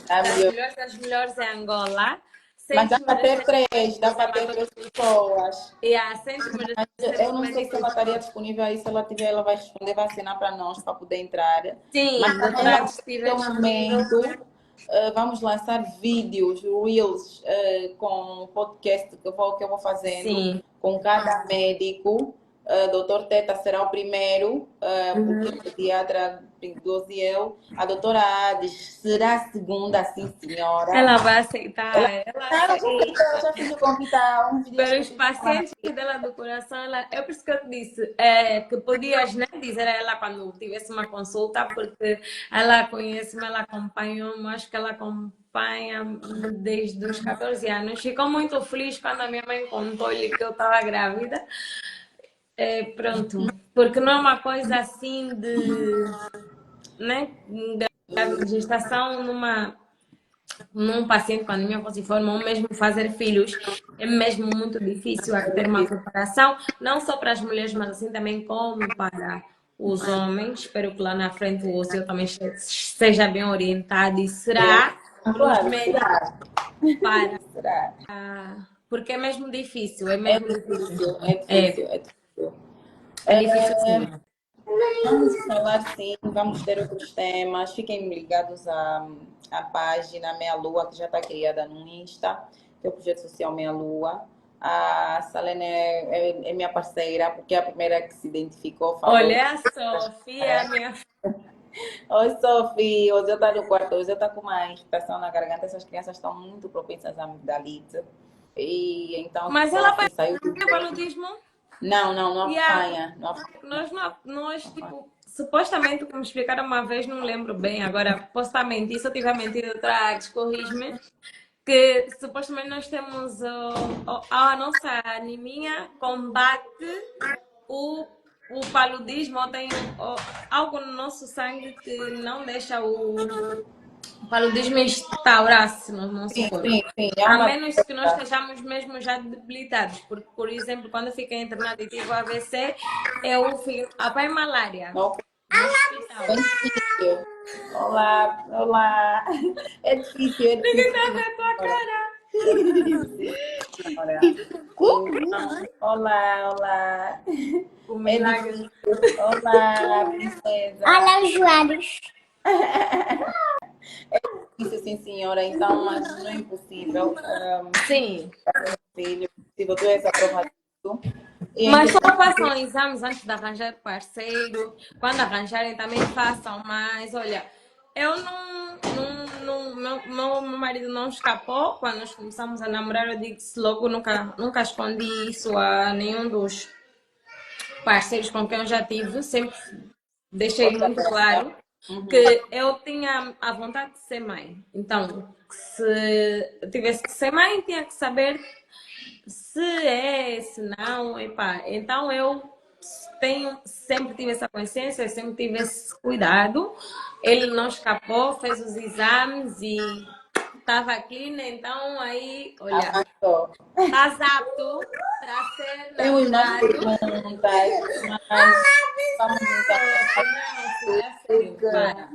A melhor. das melhores em Angola, sem Mas dá para ter desmerecer três, dá para ter três pessoas. sem desmerecer Mas os eu não sei se ela médicos. estaria disponível aí. Se ela tiver, ela vai responder, vai assinar para nós para poder entrar. Sim, Mas também doutora, vamos se ter estiver um disponível. momento, vamos lançar vídeos, reels, com podcast que eu vou fazendo Sim. com cada médico. Doutor Teta será o primeiro, porque o pediatra 12 eu. A doutora Ades será a segunda, sim senhora. Ela vai aceitar. Ela Eu já fiz o convite há uns dias que eu pelos tive com ela. pacientes dela do coração, eu por isso que eu te disse que podias, né, dizer a ela quando tivesse uma consulta, porque ela conhece-me, ela acompanhou-me, acho que ela acompanha-me desde os 14 anos. Ficou muito feliz quando a minha mãe contou-lhe que eu estava grávida. Pronto, porque não é uma coisa assim né, de gestação num paciente com anemia falciforme ou mesmo fazer filhos é mesmo muito difícil. Há que ter uma preparação, não só para as mulheres, mas assim também como para os homens. Espero que lá na frente o seu também seja bem orientado e será para os Claro, médicos, será. para, Será. porque é mesmo difícil, é É mesmo difícil. difícil, é É, difícil, é difícil. é difícil sim. Vamos falar sim, vamos ter outros temas. Fiquem ligados à página Meia Lua, que já está criada no Insta, que é o projeto social Meia Lua. A Salene é minha parceira, porque é a primeira que se identificou, falou. Olha a Sofia, minha. Oi, Sophie, hoje eu estou no quarto, hoje eu estou com uma irritação na garganta. Essas crianças estão muito propensas à amigdalite. E então, Mas ela Sophie saiu. faz paludismo? Não Yeah, apanha. Não apanha. nós, tipo, supostamente, como explicaram uma vez, não lembro bem, agora posso estar mentindo, se eu tiver mentido, Trax, corrige-me, que supostamente nós temos a nossa anemia combate o, o paludismo, ou tem algo no nosso sangue que não deixa paludismo instaurar-se no nosso Sim, corpo. sim, sim. É A uma menos que nós doença. estejamos mesmo já debilitados. Porque, por exemplo, quando eu fiquei internada e tive o AVC, eu fui apanhei malária Não, no hospital. é difícil. Olá, olá. É difícil, é Ninguém difícil. tá vendo a tua Senhora. cara. Sim, senhora. Então, olá, olá. O É milagre. difícil. Olá, princesa. Olha os joelhos. Difícil, sim, senhora. Então, mas não é impossível. Sim. Filho, se tu és a prova disso. E Mas só entretanto, façam exames antes de arranjar parceiro. Quando arranjarem, também façam mais. Olha, eu meu marido não escapou. Quando nós começamos a namorar, eu disse logo, nunca escondi isso a nenhum dos parceiros com quem eu já tive. Sempre deixei outra muito coisa. claro que eu tinha a vontade de ser mãe. Então, se eu tivesse que ser mãe, tinha que saber se é, se não, epá. Então sempre tive essa consciência, sempre tive esse cuidado. Ele não escapou, fez os exames e estava aqui, né? Então aí, olha, Avançou. estás apto para ser Temos mais namorado. perguntas, mas vamos Oh, encaminhar não, filha, é sério, porque para.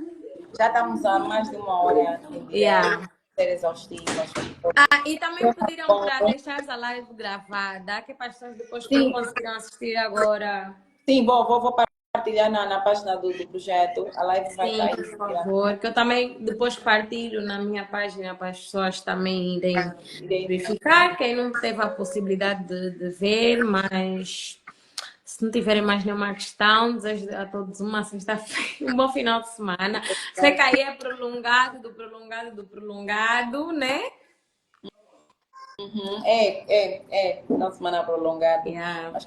já estamos há mais de uma hora em dia Yeah. ser exaustivas. Ah, e também pediram para deixar a live gravada, que para as pessoas depois quando Sim, conseguiram assistir agora. sim, vou partilhar na página do projeto. A live vai estar Sim, aí. por favor, que eu também depois partilho na minha página para as pessoas também irem verificar. Quem não teve a possibilidade de ver, mas se não tiverem mais nenhuma questão, desejo a todos uma sexta-feira, um bom final de semana. Sei que aí é prolongado, do prolongado, do prolongado, né? Final de semana prolongado, Yeah. mas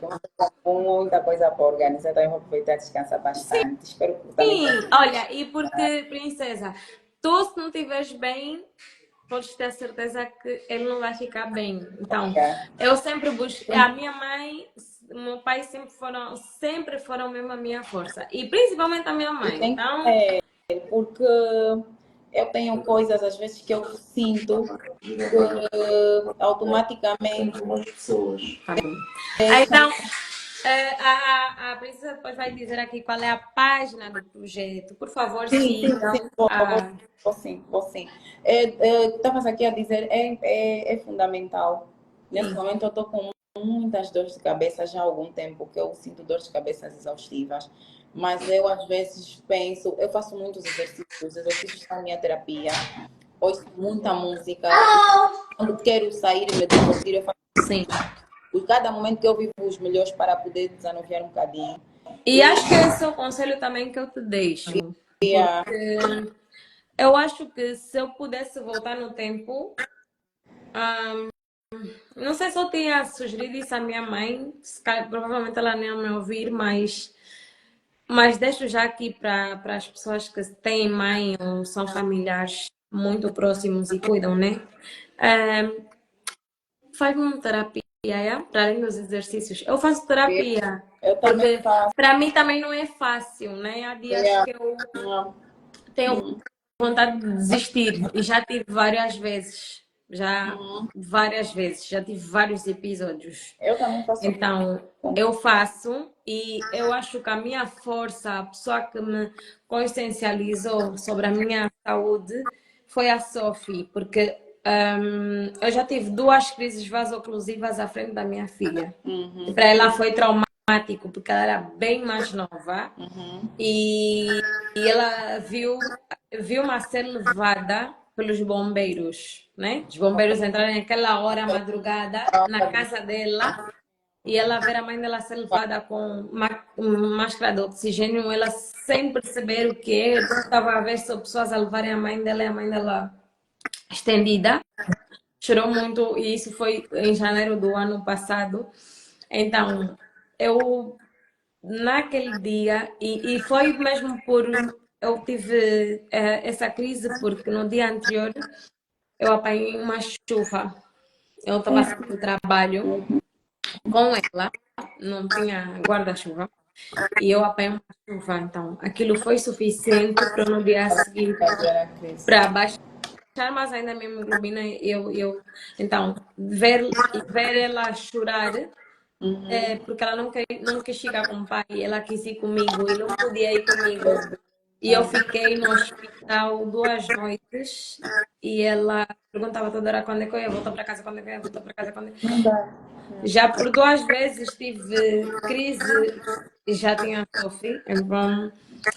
com muita coisa para organizar, então eu vou aproveitar e descansar bastante. Espero que também Sim, tenha. olha, e porque, princesa, tu se não estiveres bem, podes ter certeza que ele não vai ficar bem. Então, eu sempre busco. A minha mãe, o meu pai sempre foram mesmo a minha força. E principalmente a minha E mãe. tem que Então, ser, porque eu tenho coisas às vezes que eu sinto que automaticamente tá bom. deixam. Então, a princesa depois vai dizer aqui qual é a página do projeto. Por favor, Sim, sigam. vou sim. Estavas aqui a dizer, é fundamental. Nesse Sim. momento eu estou com muitas dores de cabeça já há algum tempo, que eu sinto dores de cabeça exaustivas. Mas eu às vezes penso, eu faço muitos exercícios são minha terapia, ouço muita música. Quando quero sair e me divertir, eu faço. Sim. E cada momento que eu vivo os melhores para poder desanuviar um bocadinho. E acho que esse é o conselho também que eu te deixo. E, Porque eu acho que se eu pudesse voltar no tempo, não sei se eu tinha sugerido isso à minha mãe, provavelmente ela nem ia me ouvir, mas deixo já aqui para as pessoas que têm mãe ou são familiares muito próximos e cuidam, né? Faz uma terapia, para além dos exercícios. Eu faço terapia, eu também porque faço. para mim também não é fácil, né? Há dias que eu tenho vontade de desistir e já tive várias vezes. Já tive vários episódios. Eu também faço. Então, eu faço e eu acho que a minha força, a pessoa que me consciencializou sobre a minha saúde foi a Sophie, porque eu já tive duas crises vasoclusivas à frente da minha filha. E para ela foi traumático, porque ela era bem mais nova e ela viu-me a ser levada pelos bombeiros, né? Os bombeiros entraram naquela hora madrugada na casa dela e ela ver a mãe dela ser levada com máscara de oxigênio, ela sem perceber o que é, estava a ver só pessoas a levarem a mãe dela e a mãe dela estendida. Chorou muito e isso foi em janeiro do ano passado. Então, eu naquele dia, e foi mesmo por. Eu tive essa crise porque no dia anterior eu apanhei uma chuva. Eu estava fazendo trabalho com ela, não tinha guarda-chuva. e eu apanhei uma chuva, então aquilo foi suficiente para no dia seguinte, Fazer a crise. para baixar mais ainda a minha hemoglobina, então, ver ela chorar, porque ela não quis ficar com o pai, ela quis ir comigo e não podia ir comigo. E eu fiquei no hospital 2 noites e ela perguntava toda hora quando é que eu ia voltar para casa, quando é que eu ia voltar para casa, quando é que... Não dá. Já por 2 vezes tive crise e já tinha sofrido, então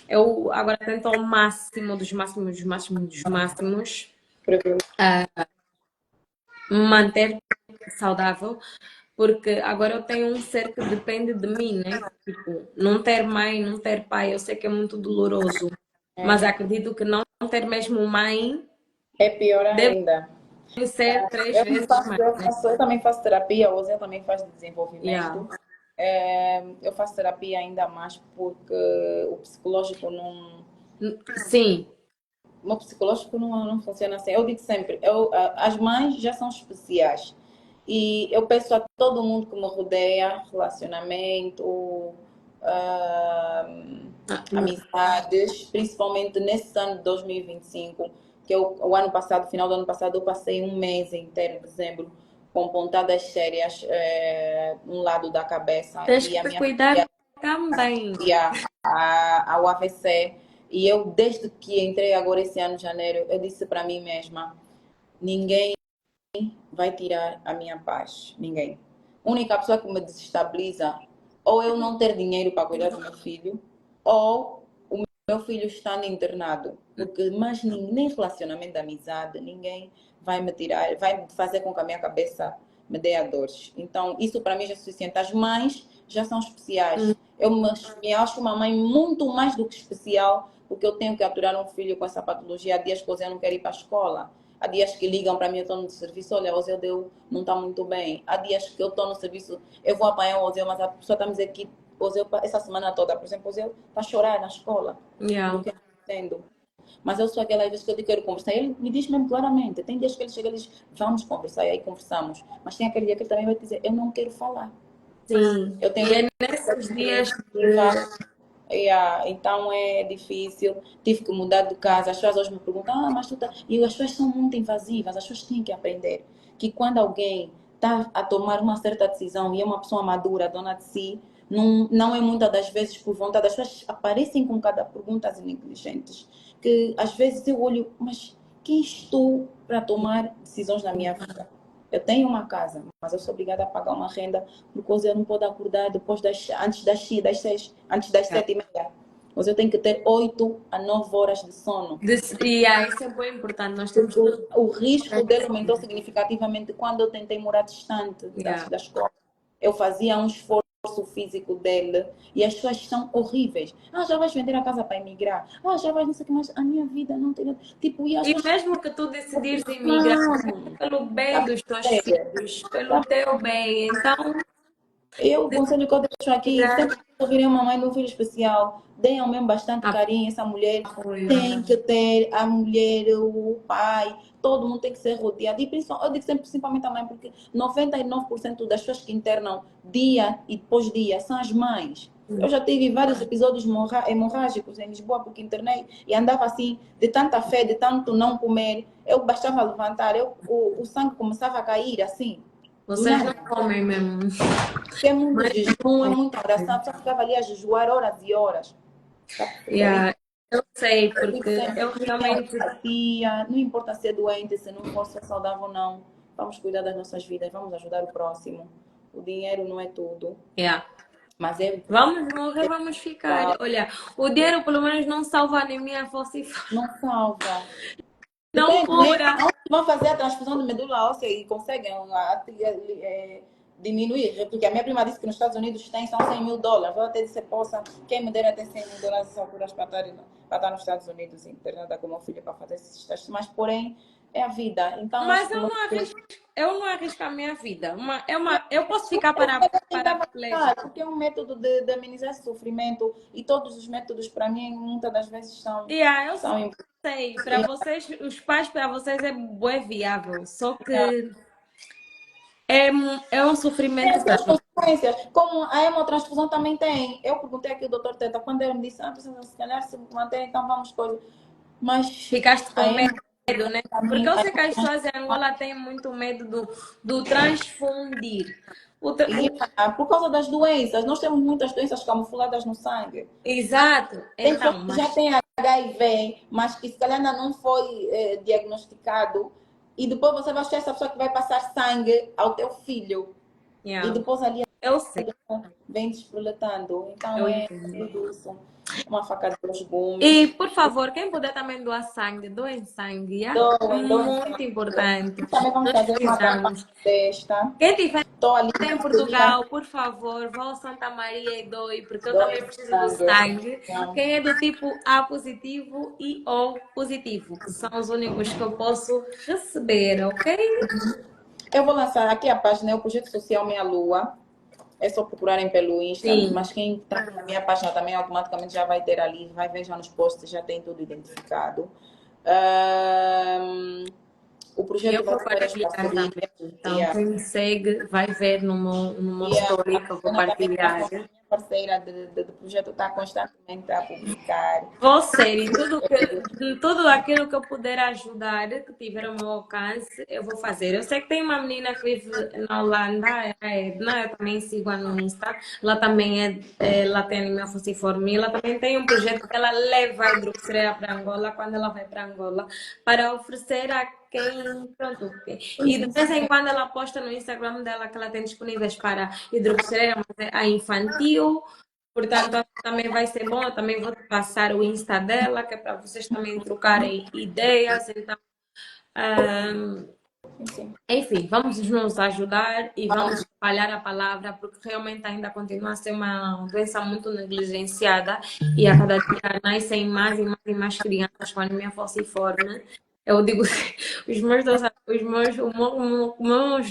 eu agora tento ao máximo, dos máximos, dos máximos, dos máximos, manter saudável, porque agora eu tenho um ser que depende de mim, né? Tipo, não ter mãe, não ter pai, eu sei que é muito doloroso, mas acredito que não ter mesmo mãe É pior deve ainda. ser 3 vezes mais, né? Eu também faço terapia, o Zé também faz Yeah. desenvolvimento. Eu faço terapia ainda mais porque o psicológico não. Sim, O meu psicológico não funciona assim. Eu digo sempre, as mães já são especiais. E eu peço a todo mundo que me rodeia, relacionamento, ah, amizades, principalmente nesse ano de 2025, que o ano passado, final do ano passado, eu passei um mês inteiro, dezembro, com pontadas sérias, um lado da cabeça, tens e que a te minha cuidar filha também. ia ao AVC. E eu, desde que entrei agora esse ano de janeiro, eu disse para mim mesma: ninguém vai tirar a minha paz. Ninguém. A única pessoa que me desestabiliza, ou eu não ter dinheiro para cuidar do meu filho, ou o meu filho está no internado. Porque mais nem relacionamento de amizade, ninguém vai me tirar, vai fazer com que a minha cabeça me dê a dores. Então, isso para mim já é suficiente. As mães já são especiais. Eu me acho uma mãe muito mais do que especial, porque eu tenho que aturar um filho com essa patologia. Há dias que eu não quero ir para a escola. Há dias que ligam para mim, eu estou no serviço, olha, o Zé não está muito bem. Há dias que eu estou no serviço, eu vou apanhar o Zé, mas a pessoa está me dizendo que o Zé, essa semana toda, por exemplo, o Zé está a chorar na escola, do Yeah. que eu entendo. Mas eu sou aquela vez que eu quero conversar. Ele me diz mesmo claramente. Tem dias que ele chega e diz, vamos conversar, e aí conversamos. Mas tem aquele dia que ele também vai dizer, eu não quero falar. Sim, Eu tenho e é nesses dias então é difícil, tive que mudar de casa. As pessoas hoje me perguntam, mas tu tá... E as pessoas são muito invasivas, as pessoas têm que aprender que quando alguém está a tomar uma certa decisão e é uma pessoa madura, dona de si, não é muitas das vezes por vontade. As pessoas aparecem com cada perguntas negligentes, que às vezes eu olho, mas quem estou para tomar decisões na minha vida? Eu tenho uma casa, mas eu sou obrigada a pagar uma renda porque eu não posso acordar antes das 6, antes das 7h30. Mas eu tenho que ter 8 a 9 horas de sono. isso é bem importante. Nós temos Porque que o risco dele aumentou significativamente quando eu tentei morar distante yeah. da escola. Eu fazia um esforço físico dele e as pessoas são horríveis. Já vais vender a casa para emigrar. Já vais não sei o que mais. A minha vida não tem nada. Tipo, e as E pessoas. mesmo que tu decidires emigrar Não, pelo bem tá dos teus sério. filhos, pelo teu bem, então O conselho que eu deixo aqui, emigrar sempre que ouvirem uma mãe de um filho especial, deem ao mesmo bastante a carinho. Essa mulher apoio. tem que ter, a mulher, o pai, todo mundo tem que ser rodeado. E eu digo sempre, principalmente a mãe, porque 99% das pessoas que internam dia e depois dia são as mães. Eu já tive vários episódios hemorrágicos em Lisboa, porque internei e andava assim, de tanta fé, de tanto não comer. Eu bastava levantar, o sangue começava a cair assim, do Vocês não nada. comem mesmo. Porque é muito Mas jejum, é muita oração, a pessoa ficava ali a jejuar horas e horas. Tá a perceber? yeah, eu sei, Eu digo porque sempre, eu realmente empatia, não importa ser doente, se não for ser saudável ou não, vamos cuidar das nossas vidas, vamos ajudar o próximo. O dinheiro não é tudo, yeah. mas é Vamos morrer, vamos ficar. Olha, o dinheiro pelo menos não salva a anemia falciforme. não salva. Não Depende, né? cura. Onde vão fazer a transfusão de medula óssea e conseguem diminuir, porque a minha prima disse que nos Estados Unidos tem, são $100.000. Eu até disse, poxa, quem me dera ter $100.000 nessas alturas para estar nos Estados Unidos internada com o meu filho para fazer esses testes, mas porém é a vida. Então acho Mas que eu não arrisco a minha vida. Eu posso ficar para peleja. porque é um método de amenizar esse sofrimento e todos os métodos para mim muitas das vezes Yeah, eu são sei. Para vocês, os pais, para vocês é bué viável. Só que É um Tem sofrimento as suas grande. consequências, como a hemotransfusão também tem. Eu perguntei aqui ao doutor Teta, quando ele me disse, precisa se calhar se manter, então vamos coisa. Mas Ficaste a com hemo medo, né? Porque também, eu sei que as pessoas em Angola têm muito medo do transfundir. por causa das doenças, nós temos muitas doenças camufladas no sangue. Exato. Tem pessoas Então, que já mas têm HIV, mas que se calhar ainda não foi diagnosticado. E depois você vai achar essa pessoa que vai passar sangue ao teu filho. E yeah, depois ali eu sei, vem desproletando. Então eu é entendo. tudo isso. Uma faca de dois gumes. E, por favor, quem puder também doar sangue, doem sangue, yeah? Doem, doem. Muito importante. Também vamos Nós fazer uma campanha precisamos. desta. Quem tiver Estou ali em na Portugal, por favor, vá ao Santa Maria e doe, porque eu doe também preciso do sangue. sangue. Quem é do tipo A positivo e O positivo, que são os únicos que eu posso receber, ok? Eu vou lançar aqui a página, é o Projeto Social Minha Lua. É só procurarem pelo Insta, Sim. mas quem está na minha página também automaticamente já vai ter ali, vai ver já nos posts, já tem tudo identificado. O E projeto eu vai vou ter várias partilhar parcerias. também. Então, E quem me segue vai ver no meu E story a que eu vou Ana também, que partilhar. é minha parceira do projeto, está constantemente a publicar. Vou ser, e de tudo aquilo que eu puder ajudar, que tiver ao meu alcance, eu vou fazer. Eu sei que tem uma menina que vive na Holanda, é a Edna, eu também sigo no Insta. Ela também ela tem anemia falciforme. Ela também tem um projeto que ela leva a hidroxureira para Angola, quando ela vai para Angola, para oferecer a quem, pronto. E de vez em quando ela posta no Instagram dela que ela tem disponíveis para hidroxureira, mas é a infantil. Portanto, acho que também vai ser bom. Eu também vou te passar o Insta dela, que é para vocês também trocarem ideias. Então, ahm, Sim. enfim, vamos nos ajudar e vamos espalhar a palavra, porque realmente ainda continua a ser uma doença muito negligenciada e a cada dia nascem mais e mais e mais crianças com anemia falciforme. Eu digo, os meus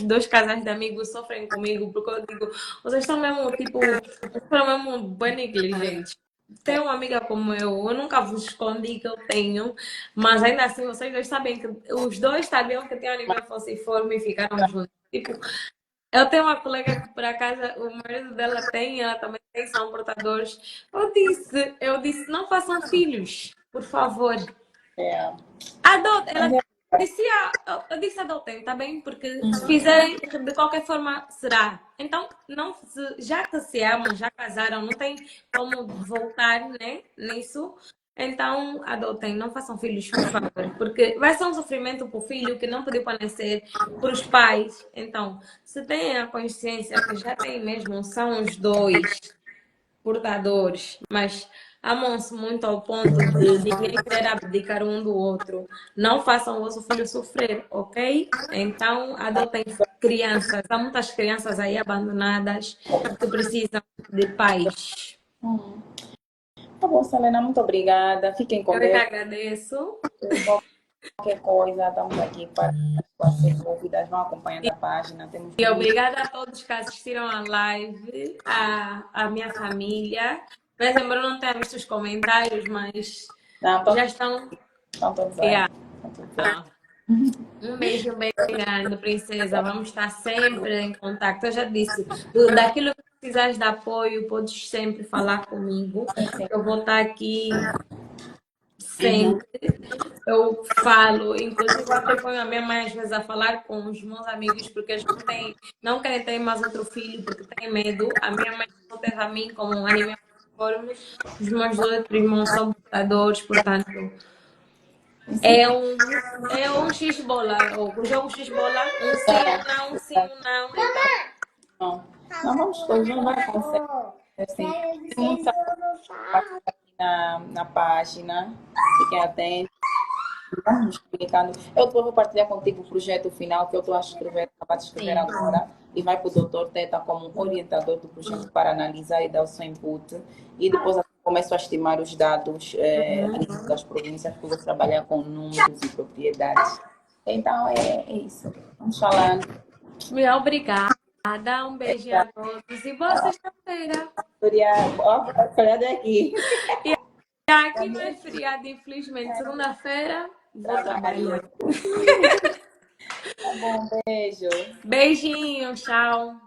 dois casais de amigos sofrem comigo, porque eu digo, vocês estão mesmo, tipo, vocês estão mesmo bem negligentes. Tenho uma amiga como eu nunca vos escondi que eu tenho, mas ainda assim vocês dois sabem que os dois sabiam que tinham anemia falciforme e ficaram juntos. Tipo, eu tenho uma colega que por acaso o marido dela tem, ela também tem, são portadores. Eu disse, não façam filhos, por favor. É. Adota, Mas ela disse, eu disse adotem, tá bem? Porque se fizerem, de qualquer forma será. Então, não, já que se amam, já casaram, não tem como voltar, né, nisso. Então, adotem, não façam filhos, por favor, porque vai ser um sofrimento para o filho que não podiu nascer, para os pais. Então, se têm a consciência que já tem mesmo, são os dois portadores, mas amam-se muito ao ponto de ninguém querer abdicar um do outro. Não façam o vosso filho sofrer, ok? Então, adotem crianças. Há muitas crianças aí abandonadas que precisam de pais. tá bom, Selena, muito obrigada. Fiquem Eu com é que Deus. agradeço. Qualquer coisa, estamos aqui para as suas dúvidas. Vão acompanhando a página. Temos E muito. obrigada a todos que assistiram à live, a minha família. Mas embora eu não tenha visto os comentários, mas Não, já estão. estão todos aí. Yeah. Estão todos aí. Um beijo bem grande, princesa. Vamos estar sempre em contato. Eu já disse, daquilo que precisares de apoio, podes sempre falar comigo. Eu vou estar aqui Uhum. sempre. Eu falo, inclusive eu até ponho a minha mãe às vezes a falar com os meus amigos, porque eles não querem ter mais outro filho, porque têm medo. A minha mãe não teve a mim como um anime conforme. Os meus outros irmãos são portadores, portanto. É um X-bola, o jogo X-bola, um sim, um não, então. Não, não vamos todos, não vai acontecer. Assim, tem muita coisa aqui na página. Fiquem atentos. Vamos comunicando. Eu vou partilhar contigo o projeto final que eu estou a escrever, acabar de escrever Sim. agora, e vai para o Dr. Teta como orientador do projeto para analisar e dar o seu input. E depois começo a estimar os dados a nível das províncias, porque eu vou trabalhar com números e propriedades. Então é isso. Vamos falando. Meu, obrigada. Um beijinho a todos e boa sexta-feira. Feriado, ó, feriado é aqui. E aqui não é feriado, infelizmente. Segunda-feira vou Trabalho. trabalhar. bom, beijo. Beijinho, tchau.